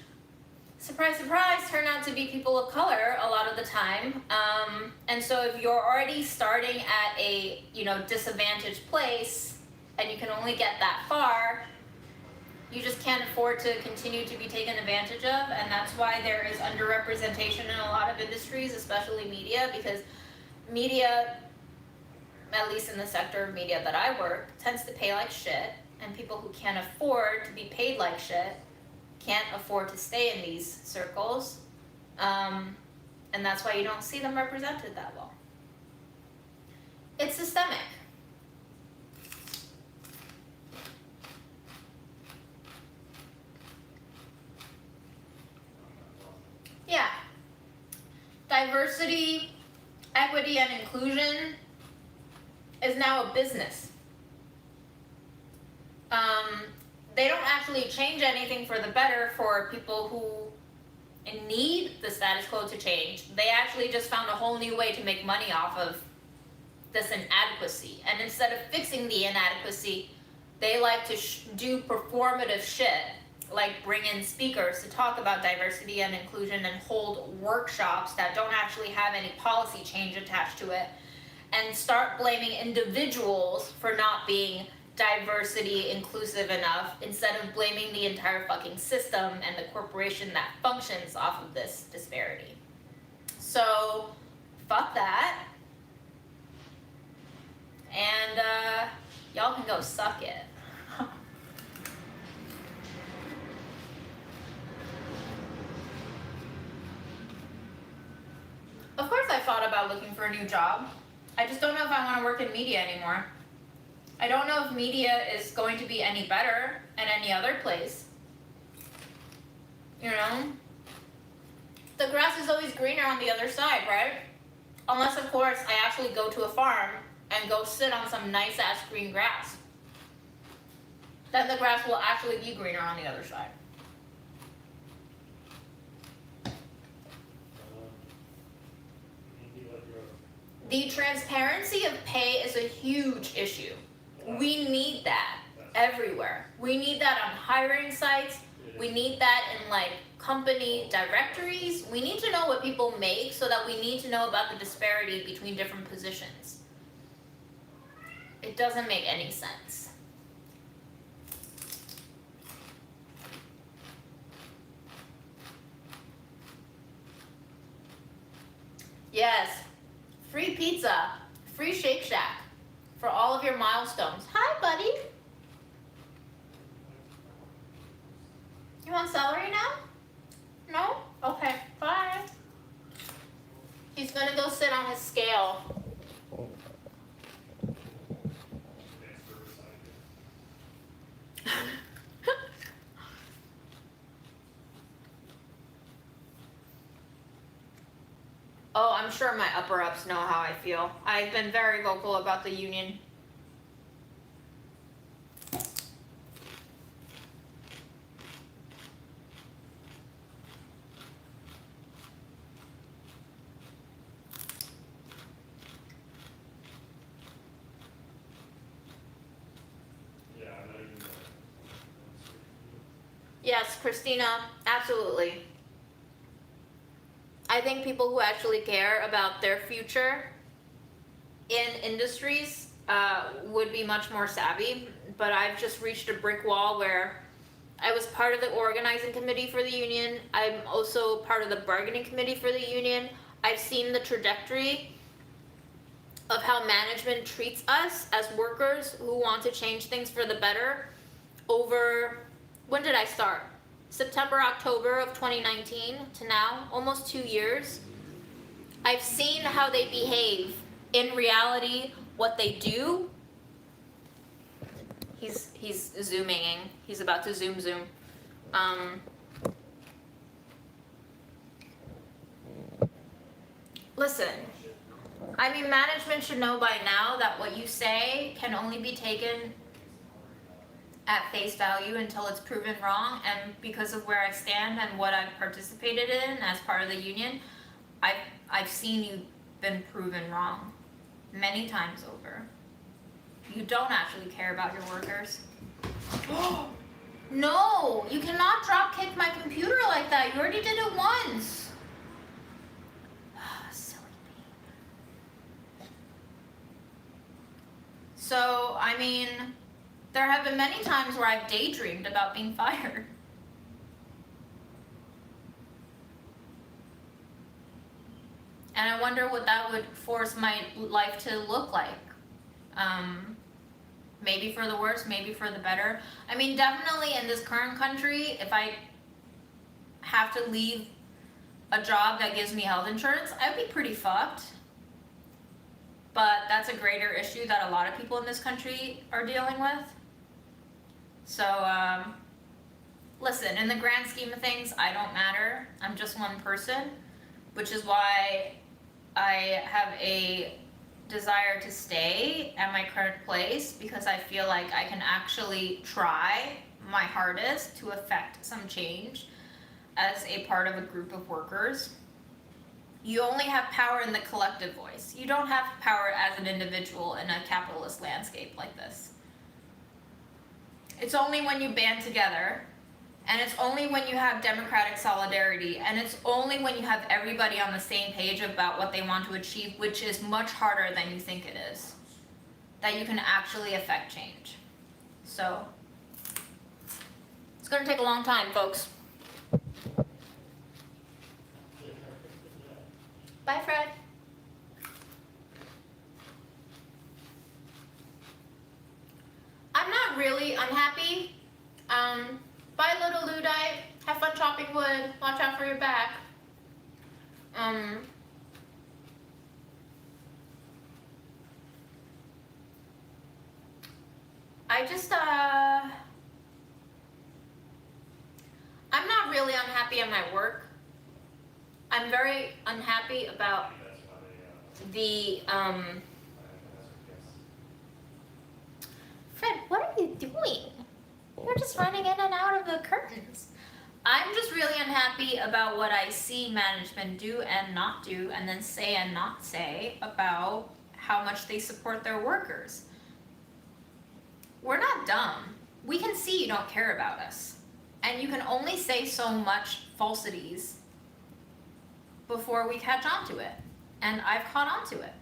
surprise, surprise, turn out to be people of color a lot of the time. And so if you're already starting at a, disadvantaged place and you can only get that far, you just can't afford to continue to be taken advantage of, and that's why there is underrepresentation in a lot of industries, especially media, because media, at least in the sector of media that I work, tends to pay like shit, and people who can't afford to be paid like shit can't afford to stay in these circles, and that's why you don't see them represented that well. It's systemic. Yeah. Diversity, equity, and inclusion is now a business. They don't actually change anything for the better for people who need the status quo to change. They actually just found a whole new way to make money off of this inadequacy. And instead of fixing the inadequacy, they like to do performative shit, like bring in speakers to talk about diversity and inclusion and hold workshops that don't actually have any policy change attached to it, and start blaming individuals for not being diversity inclusive enough instead of blaming the entire fucking system and the corporation that functions off of this disparity. So, fuck that. And y'all can go suck it. Of course I thought about looking for a new job. I just don't know if I want to work in media anymore. I don't know if media is going to be any better at any other place. The grass is always greener on the other side, right? Unless, of course, I actually go to a farm and go sit on some nice-ass green grass. Then the grass will actually be greener on the other side. The transparency of pay is a huge issue. We need that everywhere. We need that on hiring sites. We need that in company directories. We need to know what people make so that we need to know about the disparity between different positions. It doesn't make any sense. Yes. Free pizza, free Shake Shack for all of your milestones. Hi, buddy. You want celery now? No? Okay, bye. He's gonna go sit on his scale. Oh, I'm sure my upper-ups know how I feel. I've been very vocal about the union. Yes, Christina, absolutely. I think people who actually care about their future in industries would be much more savvy, but I've just reached a brick wall where I was part of the organizing committee for the union. I'm also part of the bargaining committee for the union. I've seen the trajectory of how management treats us as workers who want to change things for the better over, when did I start? September, October of 2019 to now, almost 2 years. I've seen how they behave in reality, what they do. He's zooming. He's about to zoom. Listen, I mean, management should know by now that what you say can only be taken at face value until it's proven wrong. And because of where I stand and what I've participated in as part of the union, I've seen you been proven wrong many times over. You don't actually care about your workers. No, you cannot drop kick my computer like that. You already did it once. Silly bean. So, I mean, there have been many times where I've daydreamed about being fired. And I wonder what that would force my life to look like. Maybe for the worse, maybe for the better. I mean, definitely in this current country, if I have to leave a job that gives me health insurance, I'd be pretty fucked. But that's a greater issue that a lot of people in this country are dealing with. So, listen, in the grand scheme of things, I don't matter. I'm just one person, which is why I have a desire to stay at my current place, because I feel like I can actually try my hardest to affect some change as a part of a group of workers. You only have power in the collective voice. You don't have power as an individual in a capitalist landscape like this. It's only when you band together, and it's only when you have democratic solidarity, and it's only when you have everybody on the same page about what they want to achieve, which is much harder than you think it is, that you can actually affect change. So, it's gonna take a long time, folks. Bye, Fred. I'm not really unhappy. Bye, little Ludite. Have fun chopping wood. Watch out for your back. I just, I'm not really unhappy at my work. I'm very unhappy about the, Fred, what are you doing? You're just running in and out of the curtains. I'm just really unhappy about what I see management do and not do, and then say and not say about how much they support their workers. We're not dumb. We can see you don't care about us. And you can only say so much falsities before we catch on to it. And I've caught on to it.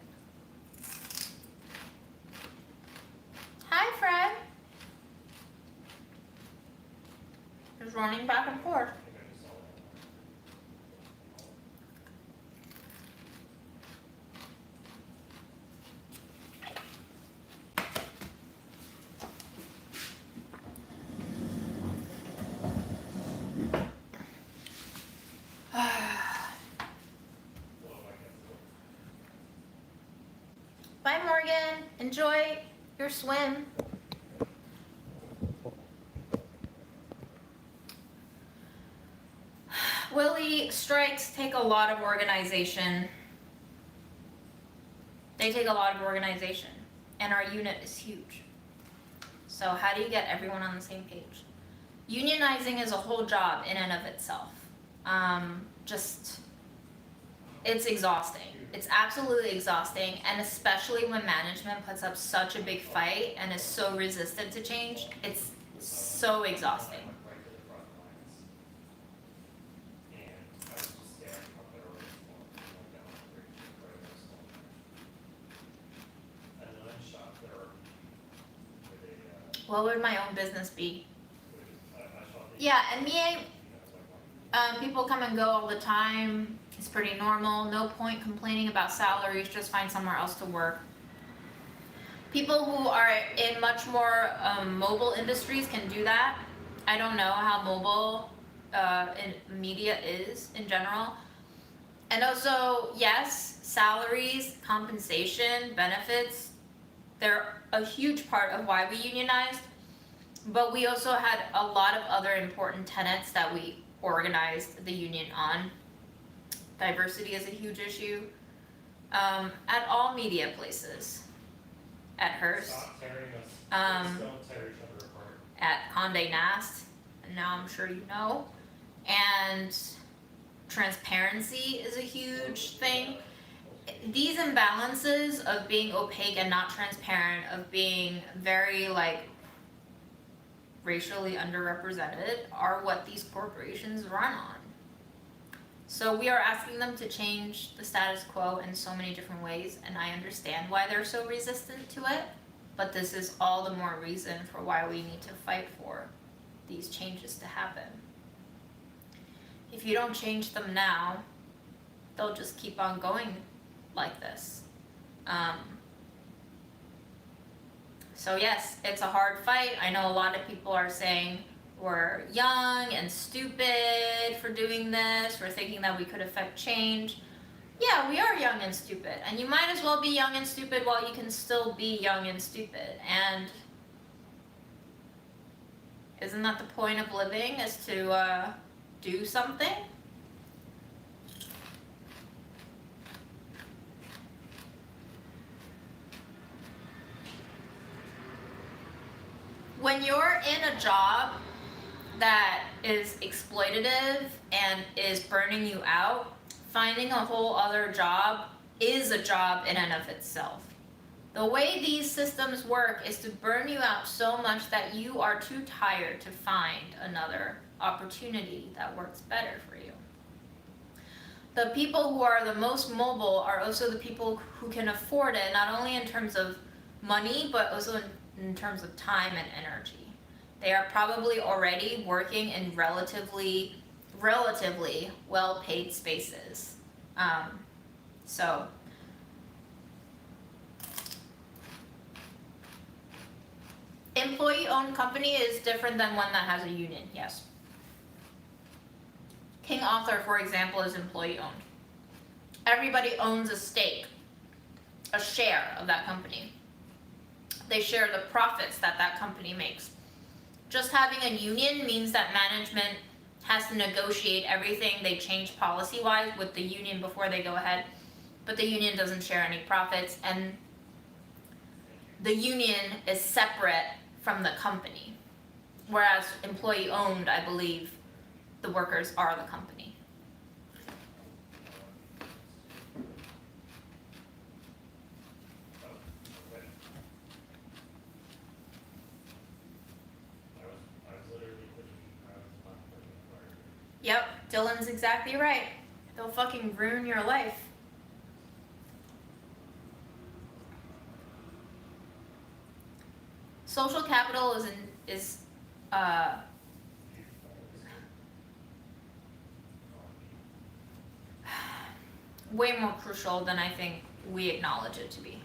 Hi, Fred. Just running back and forth. Bye, Morgan. Enjoy your swim. Willie, strikes take a lot of organization. They take a lot of organization, and our unit is huge. So how do you get everyone on the same page? Unionizing is a whole job in and of itself. It's exhausting. It's absolutely exhausting, and especially when management puts up such a big fight and is so resistant to change, it's so exhausting. What would my own business be? Yeah, NBA, people come and go all the time. It's pretty normal. No point complaining about salaries. Just find somewhere else to work. People who are in much more mobile industries can do that. I don't know how mobile in media is in general. And also, yes, salaries, compensation, benefits, they're a huge part of why we unionized. But we also had a lot of other important tenets that we organized the union on. Diversity is a huge issue at all media places. At Hearst, Stop tearing us. Don't tear each other apart. at Condé Nast, and now I'm sure you know. And transparency is a huge thing. These imbalances of being opaque and not transparent, of being very like racially underrepresented, are what these corporations run on. So we are asking them to change the status quo in so many different ways, and I understand why they're so resistant to it, but this is all the more reason for why we need to fight for these changes to happen. If you don't change them now, they'll just keep on going like this. So yes, it's a hard fight. I know a lot of people are saying we're young and stupid for doing this, for thinking that we could affect change. Yeah, we are young and stupid, and you might as well be young and stupid while you can still be young and stupid. And isn't that the point of living, is to do something? When you're in a job that is exploitative and is burning you out, finding a whole other job is a job in and of itself. The way these systems work is to burn you out so much that you are too tired to find another opportunity that works better for you. The people who are the most mobile are also the people who can afford it, not only in terms of money, but also in terms of time and energy. They are probably already working in relatively well-paid spaces. So employee-owned company is different than one that has a union, yes. King Arthur, for example, is employee-owned. Everybody owns a stake, a share of that company. They share the profits that that company makes. Just having a union means that management has to negotiate everything. They change policy-wise with the union before they go ahead, but the union doesn't share any profits, and the union is separate from the company. Whereas employee-owned, I believe, the workers are the company. Yep, Dylan's exactly right. They'll fucking ruin your life. Social capital is way more crucial than I think we acknowledge it to be.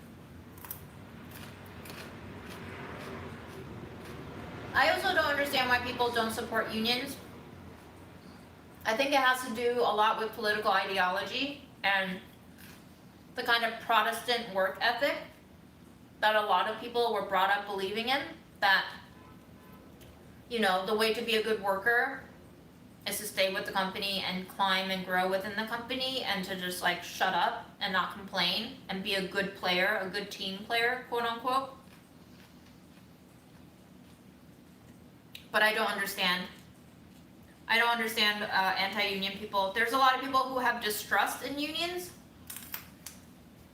I also don't understand why people don't support unions. I think it has to do a lot with political ideology and the kind of Protestant work ethic that a lot of people were brought up believing in, that, you know, the way to be a good worker is to stay with the company and climb and grow within the company, and to just like shut up and not complain and be a good player, a good team player, quote unquote. But I don't understand anti-union people. There's a lot of people who have distrust in unions.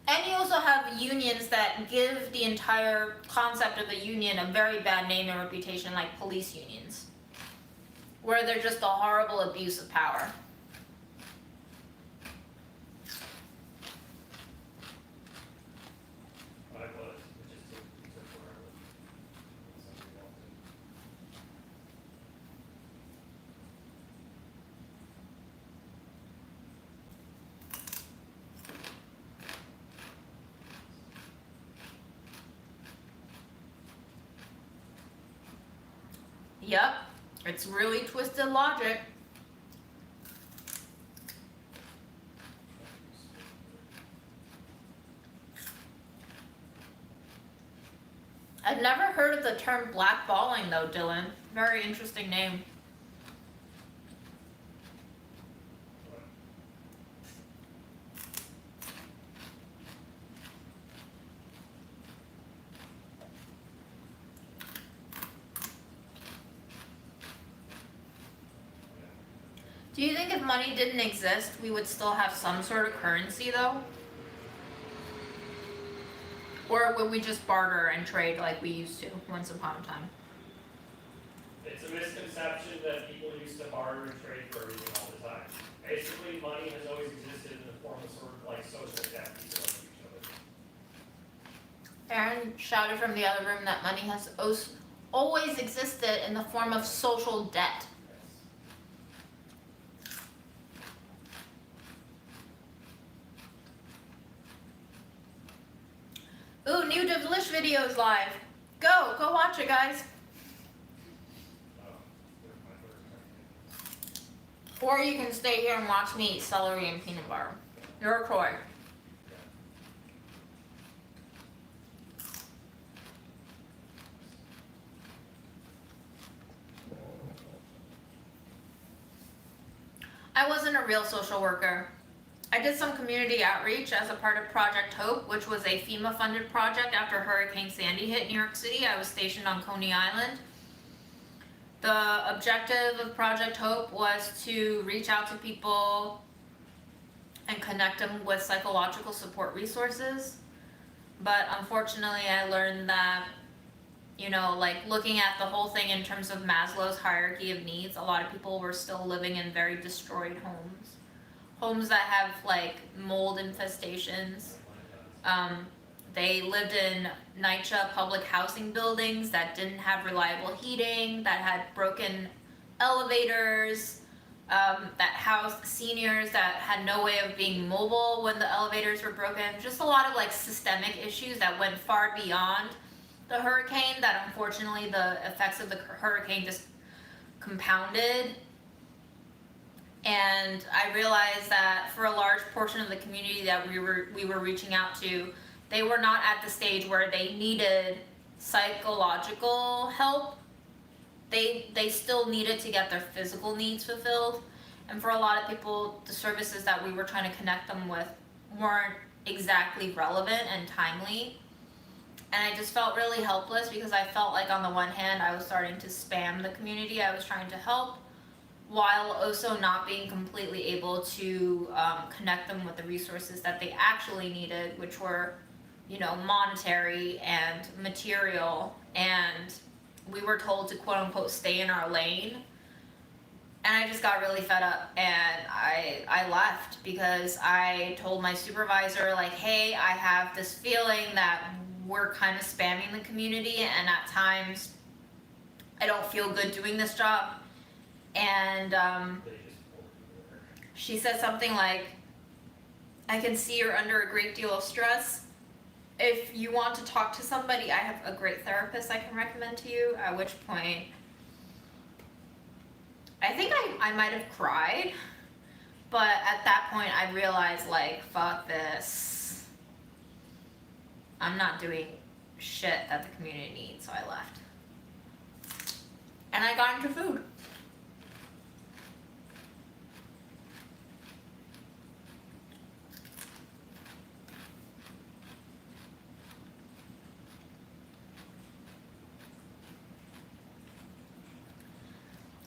And you also have unions that give the entire concept of a union a very bad name and reputation, like police unions, where they're just a horrible abuse of power. Yep, it's really twisted logic. I've never heard of the term blackballing though, Dylan. Very interesting name. Do you think if money didn't exist, we would still have some sort of currency though? Or would we just barter and trade like we used to once upon a time? It's a misconception that people used to barter and trade for everything all the time. Basically, money has always existed in the form of sort of like social debt people owe each other. Aaron shouted from the other room that money has always existed in the form of social debt. Ooh, new Devilish videos live. Go watch it, guys. Or you can stay here and watch me eat celery and peanut butter. Your choice. I wasn't a real social worker. I did some community outreach as a part of Project Hope, which was a FEMA-funded project after Hurricane Sandy hit New York City. I was stationed on Coney Island. The objective of Project Hope was to reach out to people and connect them with psychological support resources. But unfortunately, I learned that, like looking at the whole thing in terms of Maslow's hierarchy of needs, a lot of people were still living in very destroyed homes. Homes that have like mold infestations. They lived in NYCHA public housing buildings that didn't have reliable heating, that had broken elevators, that housed seniors that had no way of being mobile when the elevators were broken. Just a lot of like systemic issues that went far beyond the hurricane, that unfortunately the effects of the hurricane just compounded. And I realized that for a large portion of the community that we were reaching out to, they were not at the stage where they needed psychological help. They still needed to get their physical needs fulfilled. And for a lot of people, the services that we were trying to connect them with weren't exactly relevant and timely. And I just felt really helpless because I felt like on the one hand, I was starting to spam the community I was trying to help, while also not being completely able to connect them with the resources that they actually needed, which were, monetary and material. And we were told to quote unquote stay in our lane. And I just got really fed up and I left because I told my supervisor, like, hey, I have this feeling that we're kind of spamming the community, and at times I don't feel good doing this job. And she said something like, I can see you're under a great deal of stress. If you want to talk to somebody, I have a great therapist I can recommend to you. At which point, I think I might have cried. But at that point, I realized, like, fuck this. I'm not doing shit that the community needs, so I left. And I got into food.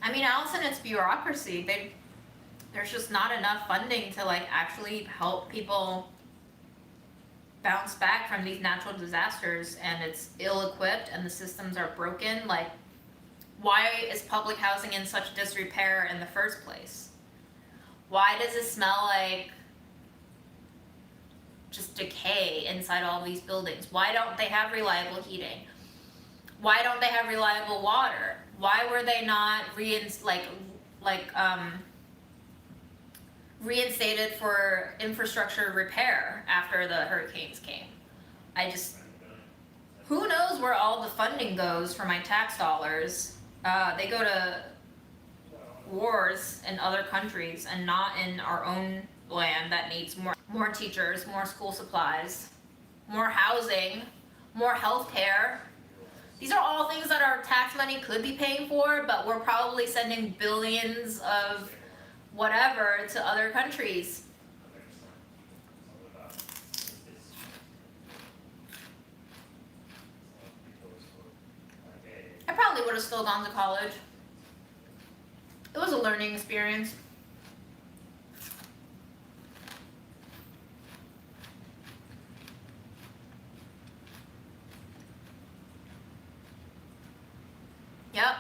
I mean, Allison, it's bureaucracy. There's just not enough funding to like actually help people bounce back from these natural disasters, and it's ill-equipped and the systems are broken. Like, why is public housing in such disrepair in the first place? Why does it smell like just decay inside all these buildings? Why don't they have reliable heating? Why don't they have reliable water? Why were they not reinstated for infrastructure repair after the hurricanes came? Who knows where all the funding goes for my tax dollars? They go to wars in other countries and not in our own land that needs more teachers, more school supplies, more housing, more health care. These are all things that our tax money could be paying for, but we're probably sending billions of whatever to other countries. I probably would have still gone to college. It was a learning experience. Yep,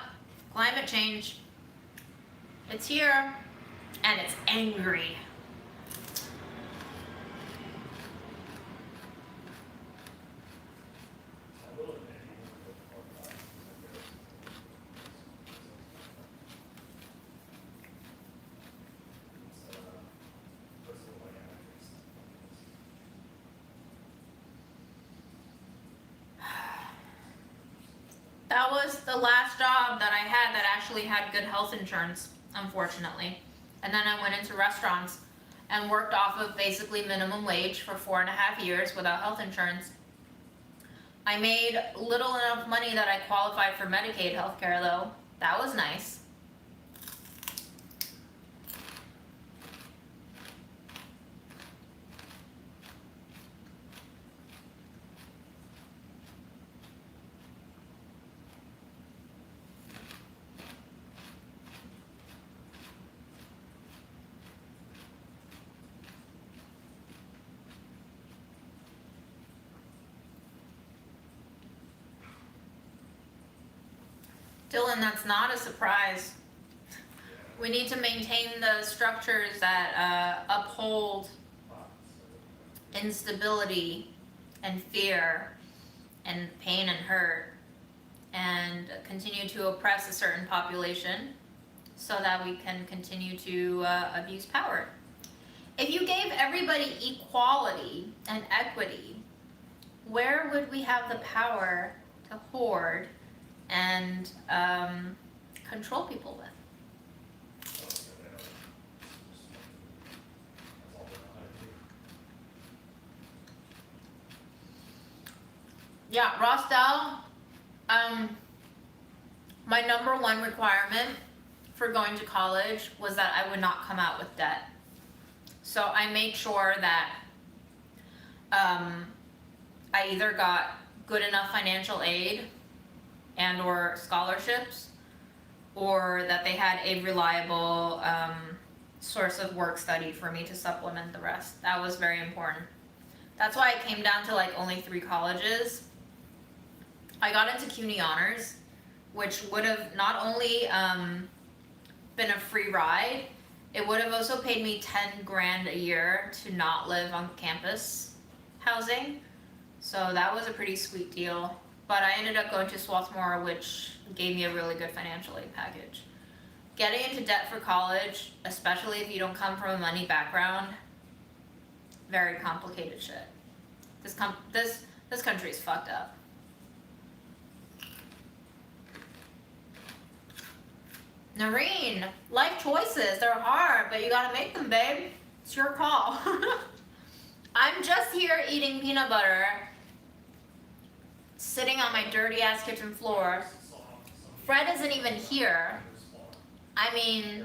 climate change. It's here, and it's angry. That was the last job that I had that actually had good health insurance, unfortunately. And then I went into restaurants and worked off of basically minimum wage for 4.5 years without health insurance. I made little enough money that I qualified for Medicaid healthcare though. That was nice. Dylan, that's not a surprise. We need to maintain the structures that uphold instability and fear and pain and hurt, and continue to oppress a certain population so that we can continue to abuse power. If you gave everybody equality and equity, where would we have the power to hoard and control people with? Yeah, Rostel, my number one requirement for going to college was that I would not come out with debt. So I made sure that I either got good enough financial aid and or scholarships, or that they had a reliable source of work study for me to supplement the rest. That was very important. That's why it came down to like only 3 colleges. I got into CUNY Honors, which would have not only been a free ride, it would have also paid me 10 grand a year to not live on campus housing. So that was a pretty sweet deal. But I ended up going to Swarthmore, which gave me a really good financial aid package. Getting into debt for college, especially if you don't come from a money background, very complicated shit. This country is fucked up. Noreen, life choices, they're hard, but you gotta make them, babe. It's your call. I'm just here eating peanut butter, sitting on my dirty ass kitchen floor. Fred isn't even here. I mean,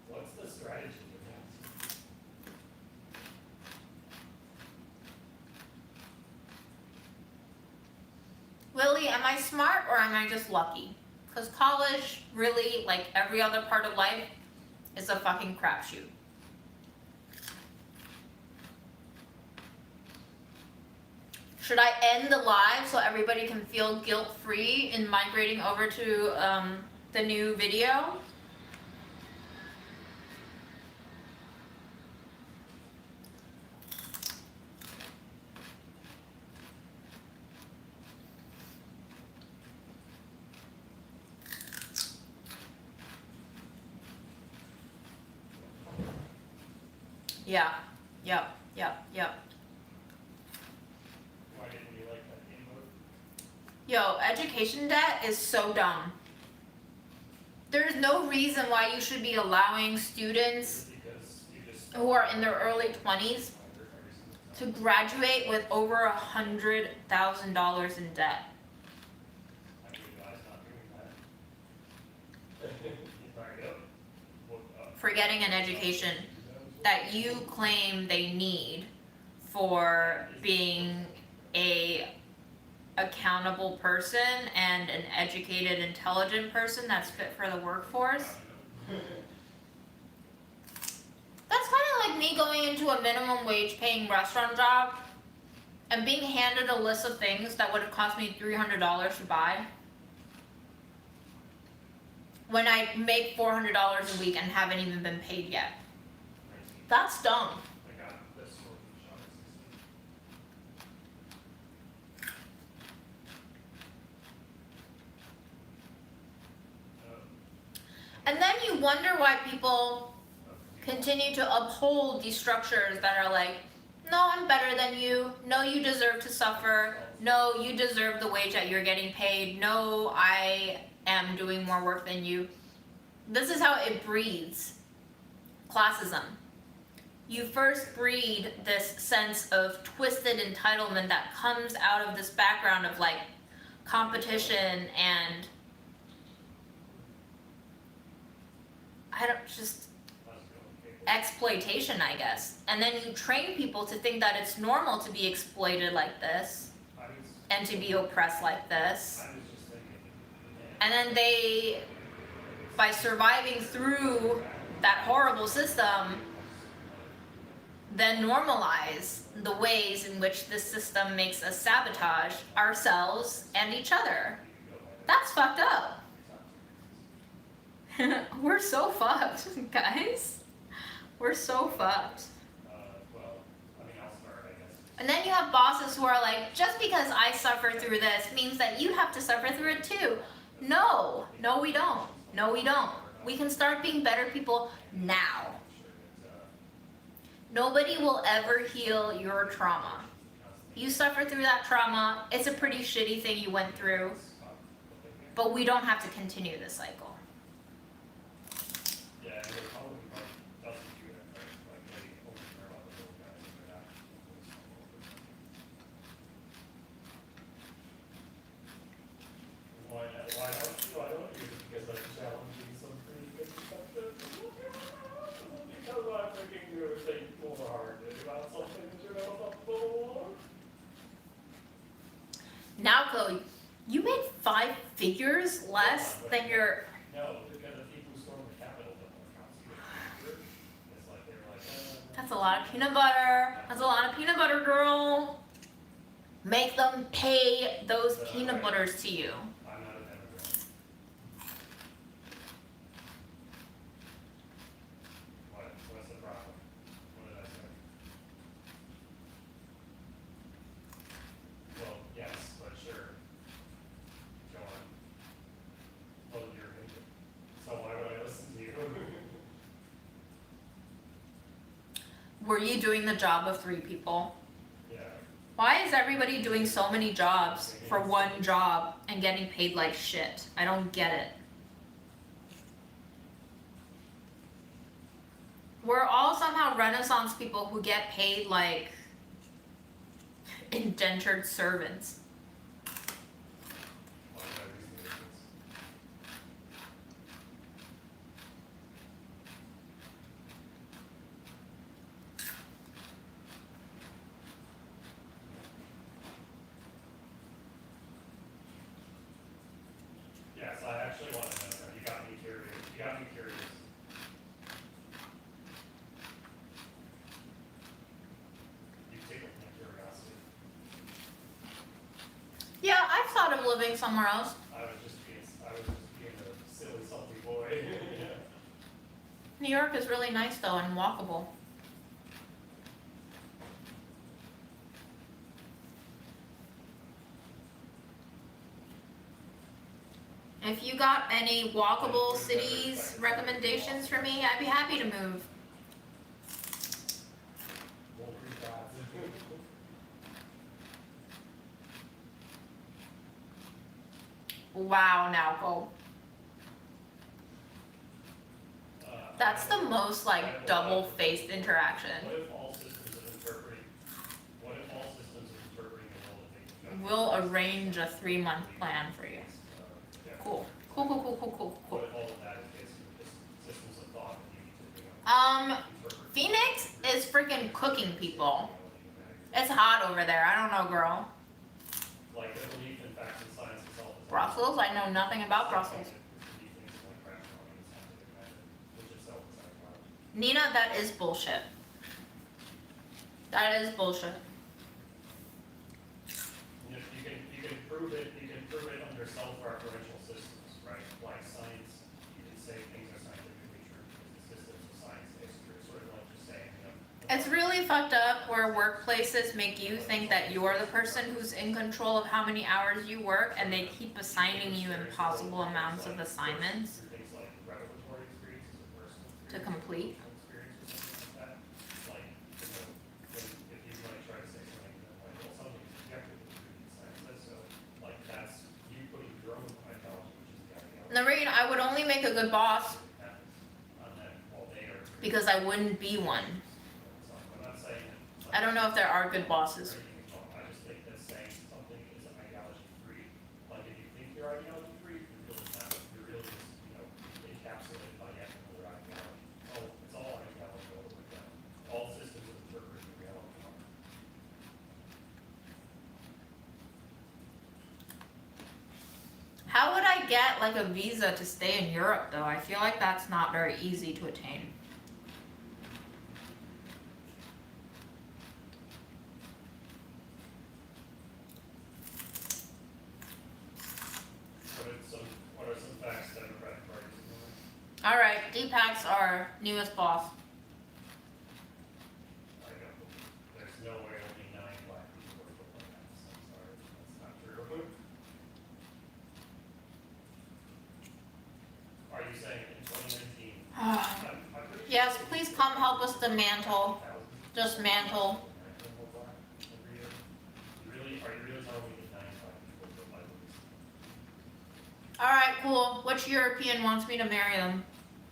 What's the strategy? Lily, am I smart or am I just lucky? Because college, really, like every other part of life, is a fucking crapshoot. Should I end the live so everybody can feel guilt-free in migrating over to the new video? Yeah, yep. Why didn't you like that emote? Yo, education debt is so dumb. There's no reason why you should be allowing students who are in their early 20s to graduate with over $100,000 in debt. For getting an education that you claim they need for being a accountable person and an educated, intelligent person that's fit for the workforce. That's kind of like me going into a minimum wage paying restaurant job and being handed a list of things that would have cost me $300 to buy when I make $400 a week and haven't even been paid yet. That's dumb. And then you wonder why people continue to uphold these structures that are like, no, I'm better than you. No, you deserve to suffer. No, you deserve the wage that you're getting paid. No, I am doing more work than you. This is how it breeds classism. You first breed this sense of twisted entitlement that comes out of this background of like competition and exploitation, I guess. And then you train people to think that it's normal to be exploited like this and to be oppressed like this. And then they, by surviving through that horrible system, then normalize the ways in which this system makes us sabotage ourselves and each other. That's fucked up. We're so fucked, guys. We're so fucked. And then you have bosses who are like, just because I suffer through this means that you have to suffer through it too. No, we don't. No, we don't. We can start being better people now. Nobody will ever heal your trauma. You suffer through that trauma. It's a pretty shitty thing you went through. But we don't have to continue this cycle. Now, Chloe, you made 5 figures less than your... No, because the people who stormed the Capitol don't want it's like they're like, That's a lot of peanut butter. That's a lot of peanut butter, girl. Make them pay those peanut butters to you. I'm not an immigrant. What's the problem? What did I say? Well, yes, but sure. Go on. Well, you're into it. So why would I listen to you? Were you doing the job of 3 people? Yeah. Why is everybody doing so many jobs for one job and getting paid like shit? I don't get it. We're all somehow Renaissance people who get paid like indentured servants. Why would I reason this? Yes, I actually want to know that. You got me curious. You got me curious. You tickled my curiosity. Yeah, I've thought of living somewhere else. I was just being a silly, salty boy. New York is really nice though and walkable. If you got any walkable cities recommendations for me, I'd be happy to move. Won't read that. Wow, now go. That's the most like double-faced interaction. What if all systems of interpreting? What if all systems of interpreting the world that they We'll arrange a 3-month plan for you. yeah. Cool. Cool, cool, cool, cool, cool, What cool. if all of that is basically just systems of thought that you need to interpret? Phoenix is freaking cooking people. It's hot over there. I don't know, girl. Like the belief in facts and science itself. Is Brussels? I know nothing about Brussels. Nina, that is bullshit. That is bullshit. You can prove it. You can prove it under self-referential systems, right? Like science, you can say things are scientifically true because the systems of science is true. Sort of like just saying, It's really fucked up where workplaces make you think that you're the person who's in control of how many hours you work, and they keep assigning you impossible amounts of assignments things like revelatory experiences or personal to complete. experience or something like that. Like, if you might try to say something like, well, something is objectively true in science, so like that's you putting your own ideology, which is the ideology. Noreen, I would only make a good boss that happens on them while they are. because I wouldn't be one. So I'm not saying that. I don't know if there are good bosses. I just think that saying something is ideology free. Like if you think you're ideology free, you're really not. You're really just, encapsulated by yet another ideology. Oh, it's all ideology all the way down. All systems of interpreting reality are. How would I get like a visa to stay in Europe though? I feel like that's not very easy to attain. What are some facts Democratic Party is doing? Alright, Deepak's our newest boss. I don't believe. There's no way only 9 black people work for White House. I'm sorry, that's not true. Are you saying in 2019? I'm pretty Yes, please come help us dismantle. Dismantle. Are you really telling me that 9 black people work for White House? Alright, cool. Which European wants me to marry them?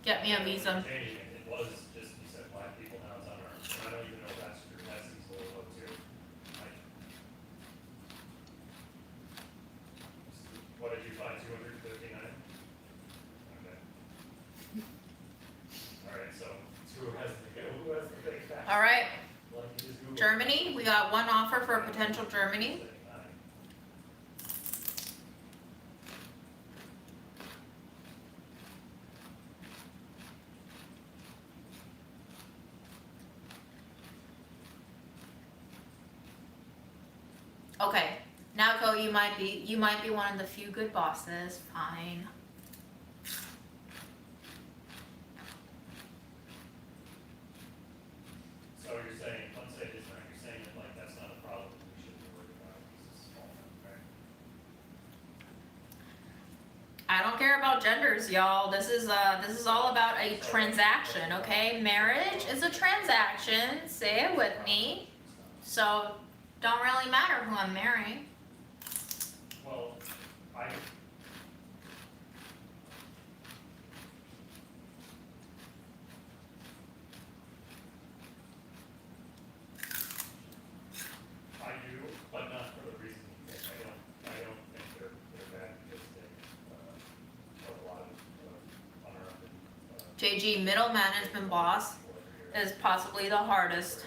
Get me a visa. It was just, you said black people, now it's unarmed. And I don't even know if that's true, that seems a little low too. What did you find, 259? Okay. Alright, so, who has the big fact? Alright, Like you just Googled. Germany. We got one offer for potential Germany. Okay, Naoko, you might be one of the few good bosses. Fine. So you're saying, let's say this, you're saying that like that's not a problem, we shouldn't be worried about it, because it's small enough, right? I don't care about genders, y'all. This is all about a transaction, okay? Marriage is a transaction. Say it with me. So, don't really matter who I'm marrying. Well, I do, but not for the reason you think. I don't think they're bad because they have a lot of unearned. JG, middle management boss is possibly the hardest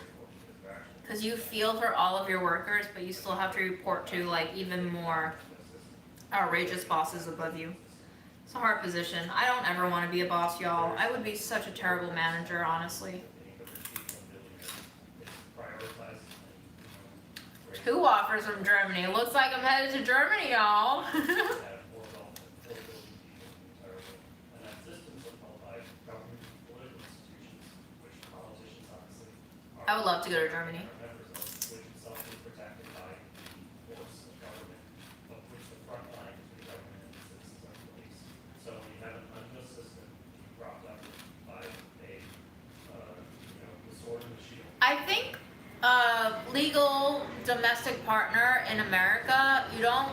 because you feel for all of your workers, but you still have to report to like even more outrageous bosses above you. It's a hard position. I don't ever want to be a boss, y'all. I would be such a terrible manager, honestly. Who offers from Germany? It looks like I'm headed to Germany, y'all. I would love to go to Germany. So when you have an unjust system propped up by the sword and the shield. I think a legal domestic partner in America, you don't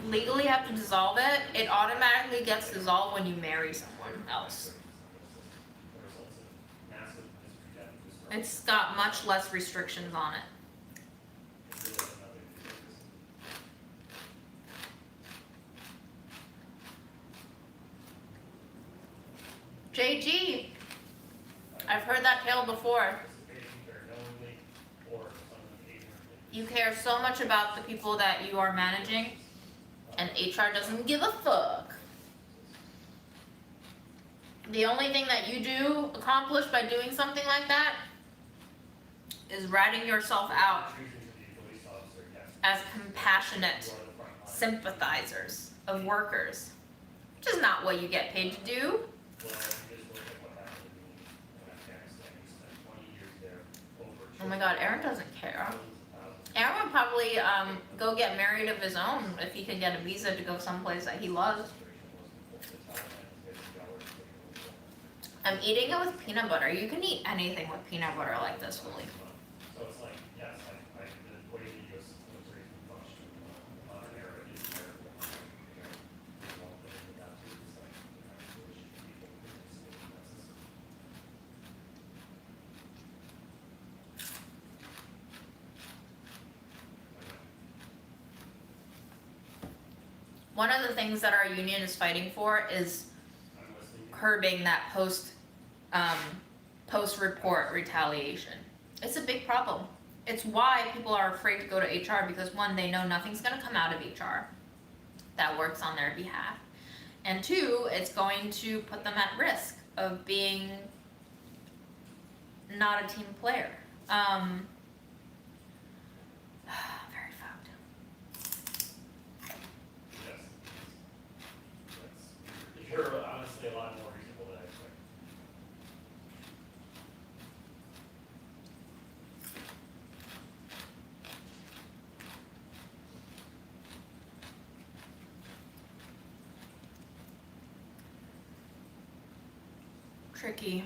legally have to dissolve it, it automatically gets dissolved when you marry someone else. It's got much less restrictions on it. JG, I've heard that tale before. You care so much about the people that you are managing, and HR doesn't give a fuck. The only thing that you do accomplish by doing something like that is ratting yourself out as compassionate sympathizers of workers, which is not what you get paid to do. Oh my god, Aaron doesn't care. Aaron would probably go get married of his own if he could get a visa to go someplace that he loves. I'm eating it with peanut butter. You can eat anything with peanut butter like this, Willie. So it's like, yes, the way the US military function on an era is better than one thing without two is like, people participating in that system. One of the things that our union is fighting for is I'm listening. curbing that post-report retaliation. It's a big problem. It's why people are afraid to go to HR, because one, they know nothing's gonna come out of HR that works on their behalf. And two, it's going to put them at risk of being not a team player. Very fucked. Yes. You're honestly a lot more reasonable than I expected. Tricky.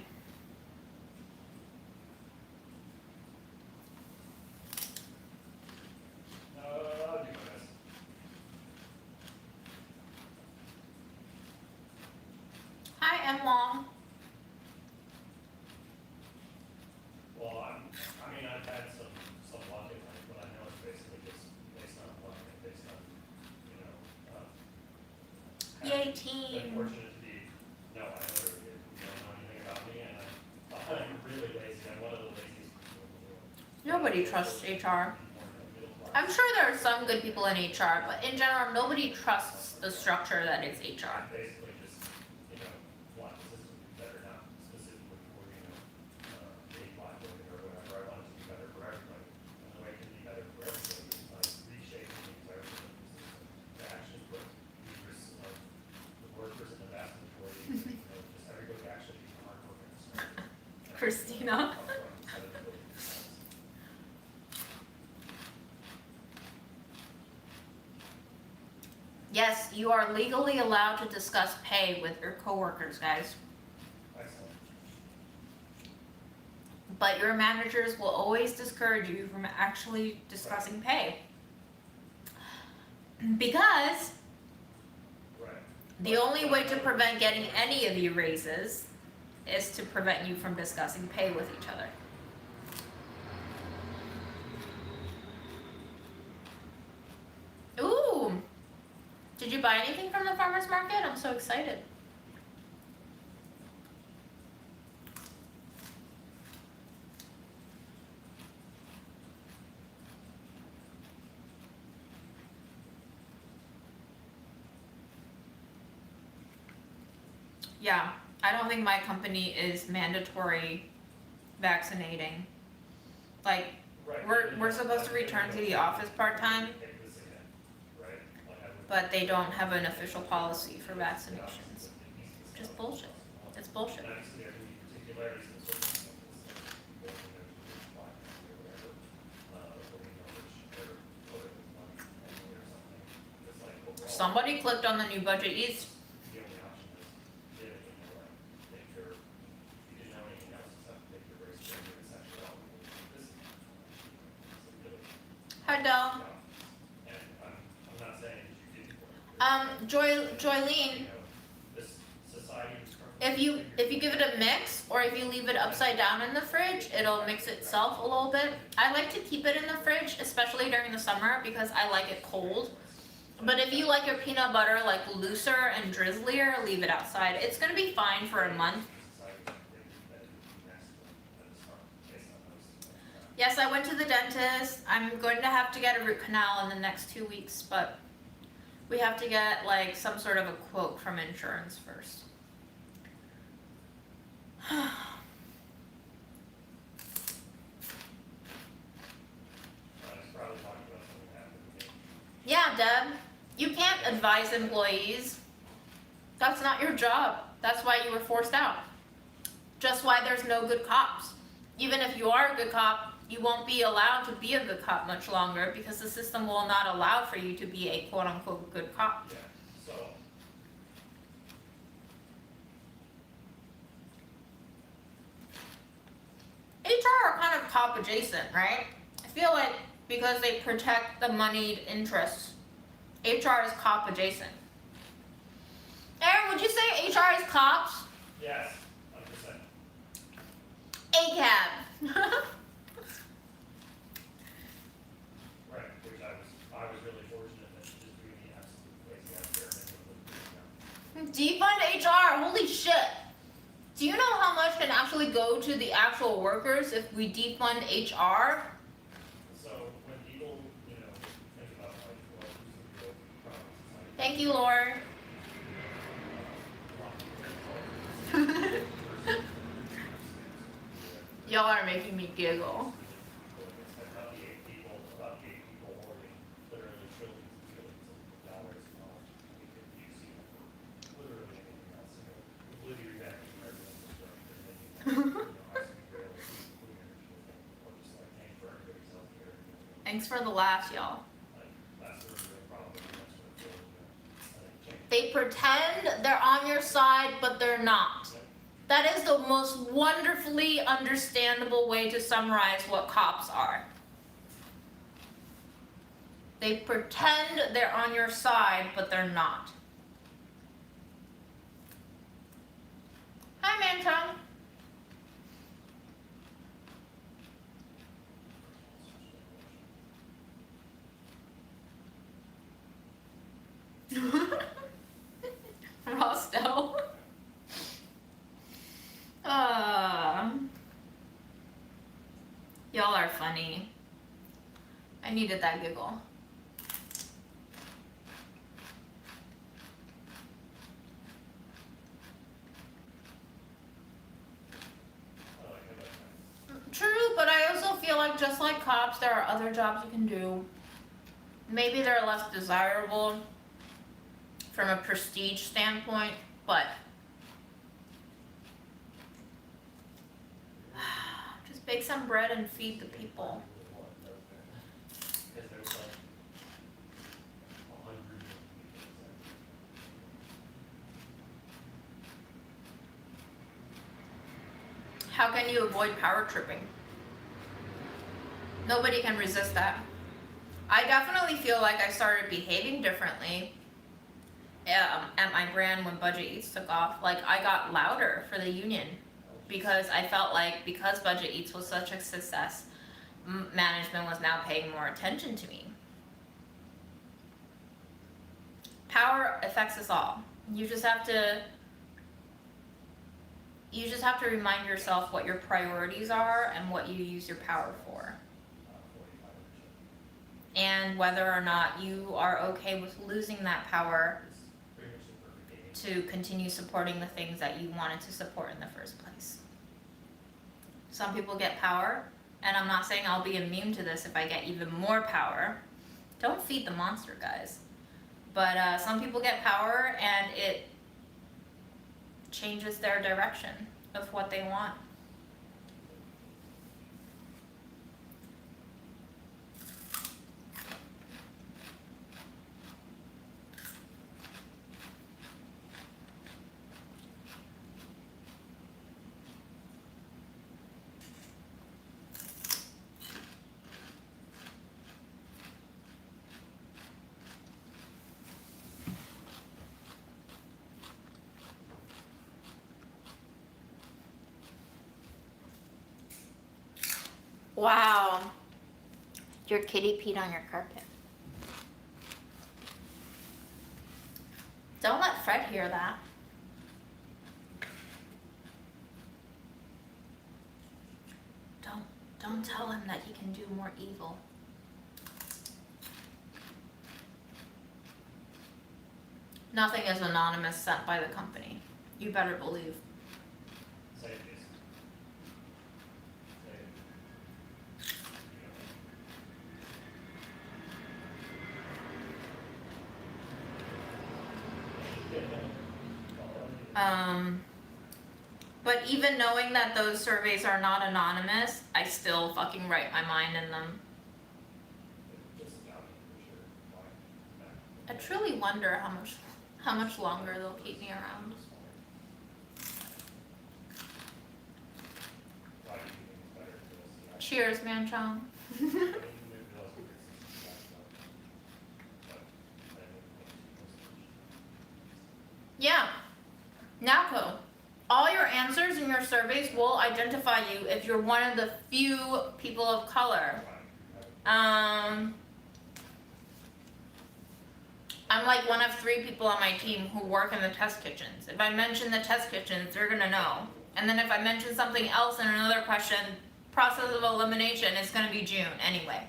I'll do my best. Hi, M. Long. Well, I mean, I've had some luck in life, but I know it's basically just based on luck and based on, Yay, been team. fortunate to be, no, I literally don't know anything about me, and I'm really lazy, I'm one of the laziest people in the world. Nobody trusts HR. I'm sure there are some good people in HR, but in general, nobody trusts the structure that is HR. I basically just, want the system to be better, not specifically for, a black woman or whatever, I want it to be better for everybody. And the way it can be better for everybody is by reshaping the entire system to actually put the interests of the workers and the vast majority, just everybody actually become hardworking and smart. Christina. Yes, you are legally allowed to discuss pay with your coworkers, guys. Excellent. But your managers will always discourage you from actually discussing pay. Because Right. the only way to prevent getting any of you raises is to prevent you from discussing pay with each other. Ooh! Did you buy anything from the farmer's market? I'm so excited. Yeah, I don't think my company is mandatory vaccinating. Like, Right. we're supposed to return to the office part-time, Pick this again, right? Like I would- but they don't have an official policy for vaccinations. Just bullshit. It's bullshit. And obviously there can be particularities in circumstances, like people who know black or whatever, or we know which their political money or something. It's like overall, Somebody clicked on the new budget east. the only option is get it in your life. Take your, you didn't know anything else except take your race, gender, and sexuality. This is really Hi, Del. job. And I'm not saying that you didn't work. Joylene, You know, this society is currently. if you give it a mix, or if you leave it upside down in the fridge, it'll mix itself a little bit. I like to keep it in the fridge, especially during the summer, because I like it cold. But if you like your peanut butter like looser and drizzlier, leave it outside. It's gonna be fine for a month. Yes, I went to the dentist. I'm going to have to get a root canal in the next 2 weeks, but we have to get like some sort of a quote from insurance first. Yeah, Deb, you can't advise employees. That's not your job. That's why you were forced out. Just why there's no good cops. Even if you are a good cop, you won't be allowed to be a good cop much longer because the system will not allow for you to be a quote unquote good cop. Yeah, so. HR are kind of cop adjacent, right? I feel like because they protect the moneyed interests, HR is cop adjacent. Aaron, would you say HR is cops? Yes, 100%. ACAB. Right, which I was really fortunate that she just threw me absolute crazy out there and Defund HR, holy shit. Do you know how much can actually go to the actual workers if we defund HR? So when people, you know, think about like, well, who's the real problem in society? Thank you, Laura. Y'all are making me giggle. About the eight people holding literally trillions and trillions of dollars in knowledge. We could use, you know, for literally anything else, you know, completely revamping American infrastructure, making, high-speed rail, clean energy, or just like paying for everybody's healthcare. Thanks for the laughs, y'all. Like, that's the real problem, and that's what really, I think change. They pretend they're on your side, but they're not. That is the most wonderfully understandable way to summarize what cops are. They pretend they're on your side, but they're not. Hi, Manchong. Rosto. Y'all are funny. I needed that giggle. True, but I also feel like just like cops, there are other jobs you can do. Maybe they're less desirable from a prestige standpoint, but just bake some bread and feed the people. Because there's like 100 million people. How can you avoid power tripping? Nobody can resist that. I definitely feel like I started behaving differently at my brand when Budget Eats took off. Like, I got louder for the union because I felt like because Budget Eats was such a success, management was now paying more attention to me. Power affects us all. You just have to remind yourself what your priorities are and what you use your power for. And whether or not you are okay with losing that power to continue supporting the things that you wanted to support in the first place. Some people get power, and I'm not saying I'll be immune to this if I get even more power. Don't feed the monster, guys. But some people get power and it changes their direction of what they want. Wow. Your kitty peed on your carpet. Don't let Fred hear that. Don't tell him that he can do more evil. Nothing is anonymous sent by the company. You better believe. Say it is. Say it. But even knowing that those surveys are not anonymous, I still fucking write my mind in them. Just doubt it for sure. Why? I truly wonder how much longer they'll keep me around. Why do you think it's better to us? Cheers, Manchong. Yeah. Nowco. All your answers in your surveys will identify you if you're one of the few people of color. I'm like one of 3 people on my team who work in the test kitchens. If I mention the test kitchens, they're gonna know. And then if I mention something else in another question, process of elimination is gonna be June anyway.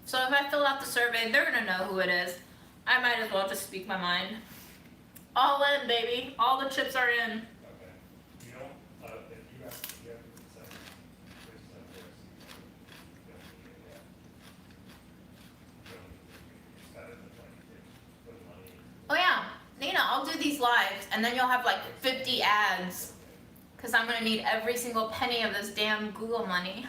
So if I fill out the survey, they're gonna know who it is. I might as well just speak my mind. All in, baby. All the chips are in. Okay. You don't, if you have to consent, there's some there, you don't need it yet. You don't need it. It's better than like, put money. Oh yeah, Nina, I'll do these lives and then you'll have like 50 ads. Cause I'm gonna need every single penny of this damn Google money.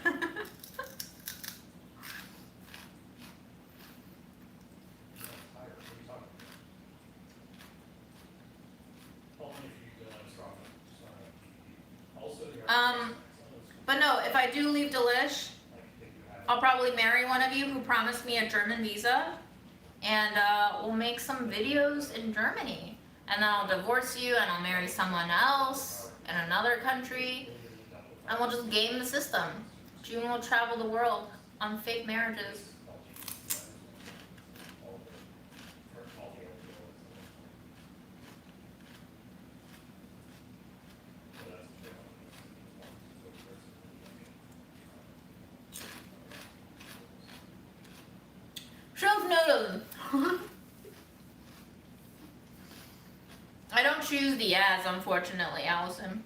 But no, if I do leave Delish, I'll probably marry one of you who promised me a German visa, and we'll make some videos in Germany. And then I'll divorce you, and I'll marry someone else in another country, and we'll just game the system. June will travel the world on fake marriages. Shove noodles. I don't choose the ads, unfortunately, Allison.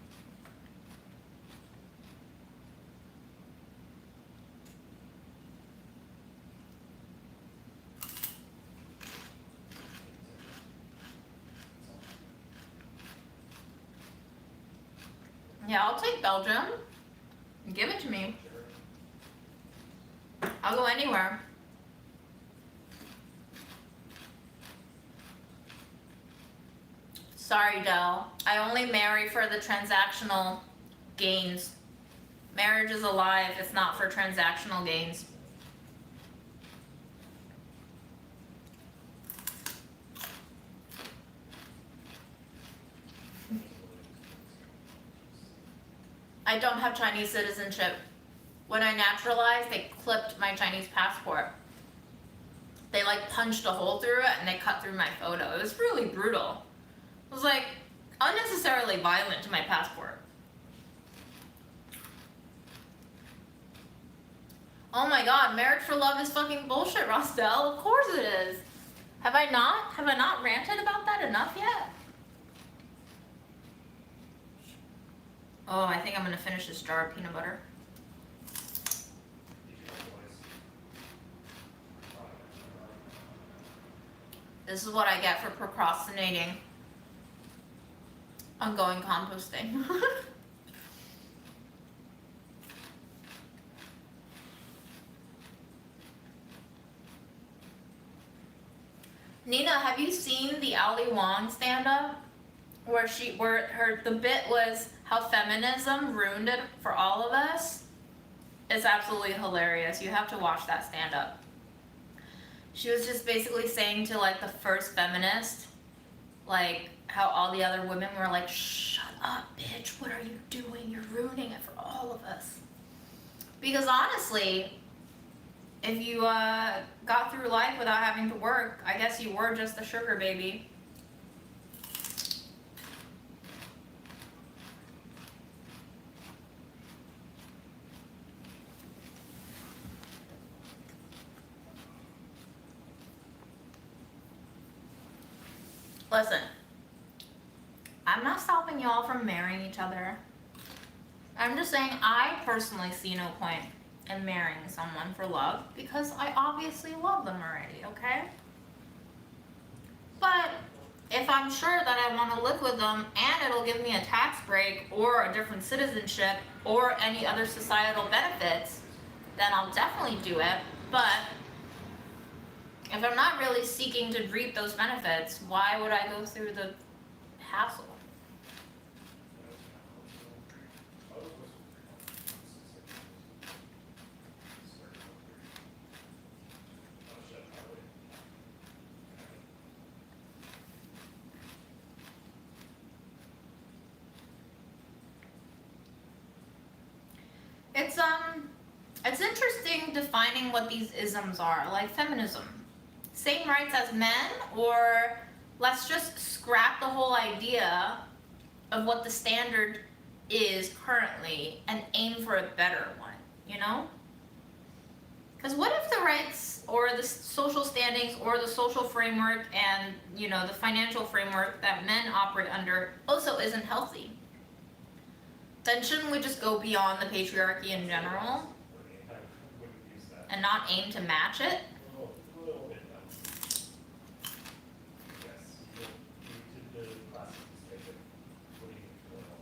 Yeah, I'll take Belgium. Give it to me. I'll go anywhere. Sorry, Del. I only marry for the transactional gains. Marriage is a lie if it's not for transactional gains. I don't have Chinese citizenship. When I naturalized, they clipped my Chinese passport. They like punched a hole through it and they cut through my photo. It was really brutal. It was like unnecessarily violent to my passport. Oh my god, marriage for love is fucking bullshit, Rostel. Of course it is. Have I not? Have I not ranted about that enough yet? Oh, I think I'm gonna finish this jar of peanut butter. This is what I get for procrastinating on going composting. Nina, have you seen the Ali Wong stand-up? Where the bit was how feminism ruined it for all of us? It's absolutely hilarious. You have to watch that stand-up. She was just basically saying to like the first feminist, like how all the other women were like, shut up, bitch, what are you doing? You're ruining it for all of us. Because honestly, if you got through life without having to work, I guess you were just a sugar baby. Listen, I'm not stopping y'all from marrying each other. I'm just saying I personally see no point in marrying someone for love because I obviously love them already, okay? But if I'm sure that I want to live with them and it'll give me a tax break or a different citizenship or any other societal benefits, then I'll definitely do it. But if I'm not really seeking to reap those benefits, why would I go through the hassle? It's interesting defining what these isms are, like feminism. Same rights as men, or let's just scrap the whole idea of what the standard is currently and aim for a better one, you know? Because what if the rights or the social standings or the social framework and, you know, the financial framework that men operate under also isn't healthy? Then shouldn't we just go beyond the patriarchy in general and not aim to match it? A little bit, yes, you did the classic mistake of putting it on.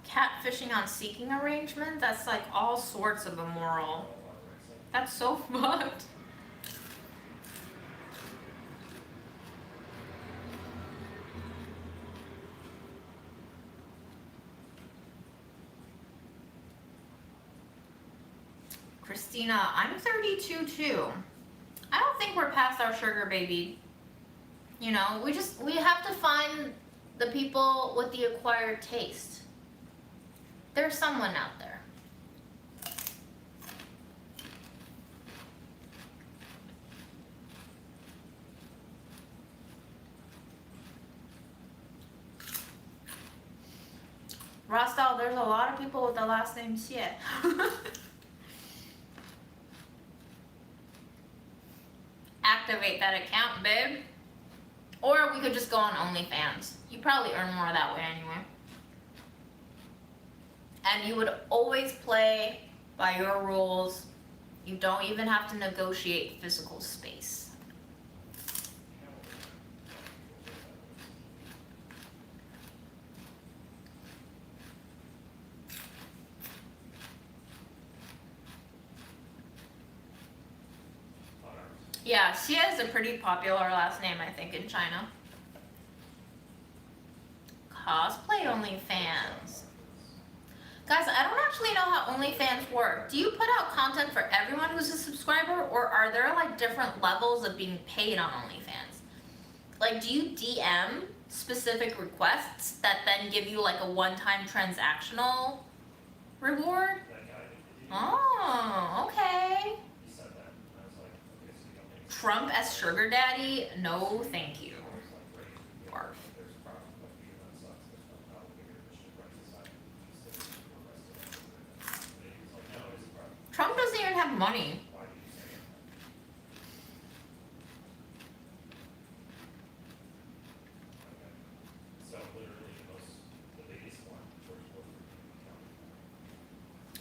Catfishing on seeking arrangement, that's like all sorts of immoral. That's so fucked. Christina, I'm 32 too. I don't think we're past our sugar baby. You know, we have to find the people with the acquired taste. There's someone out there. Rostal, there's a lot of people with the last name Xie. Activate that account, babe. Or we could just go on OnlyFans. You probably earn more that way anyway. And you would always play by your rules. You don't even have to negotiate physical space. Yeah, Xie is a pretty popular last name, I think, in China. Cosplay OnlyFans. Guys, I don't actually know how OnlyFans work. Do you put out content for everyone who's a subscriber, or are there like different levels of being paid on OnlyFans? Like, do you DM specific requests that then give you like a one-time transactional reward? Oh, okay. Trump as sugar daddy? No, thank you. Barf. Trump doesn't even have money.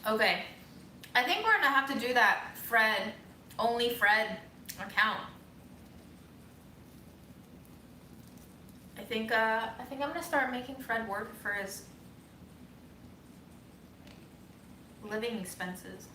Okay. I think we're gonna have to do that Fred, only Fred account. I think I'm gonna start making Fred work for his living expenses.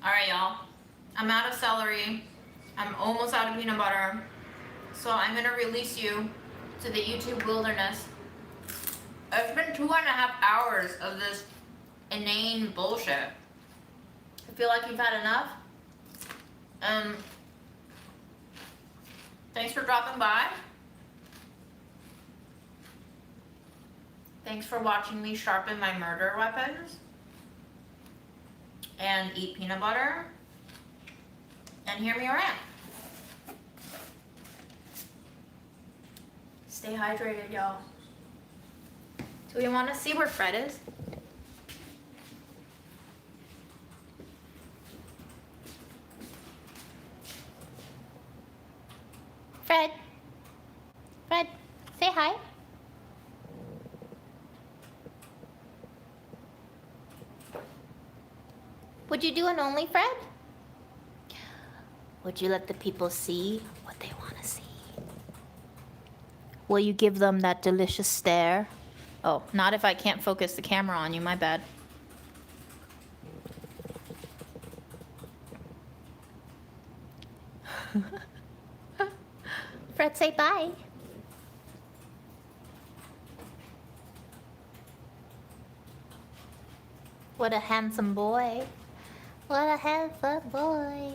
Alright, y'all. I'm out of celery. I'm almost out of peanut butter. So I'm gonna release you to the YouTube wilderness. It's been 2.5 hours of this inane bullshit. I feel like you've had enough. Thanks for dropping by. Thanks for watching me sharpen my murder weapons and eat peanut butter and hear me rant. Stay hydrated, y'all. Do we want to see where Fred is? Fred. Fred, say hi. Would you do an only, Fred? Would you let the people see what they want to see? Will you give them that delicious stare? Oh, not if I can't focus the camera on you, my bad. Fred, say bye. What a handsome boy. What a handsome boy.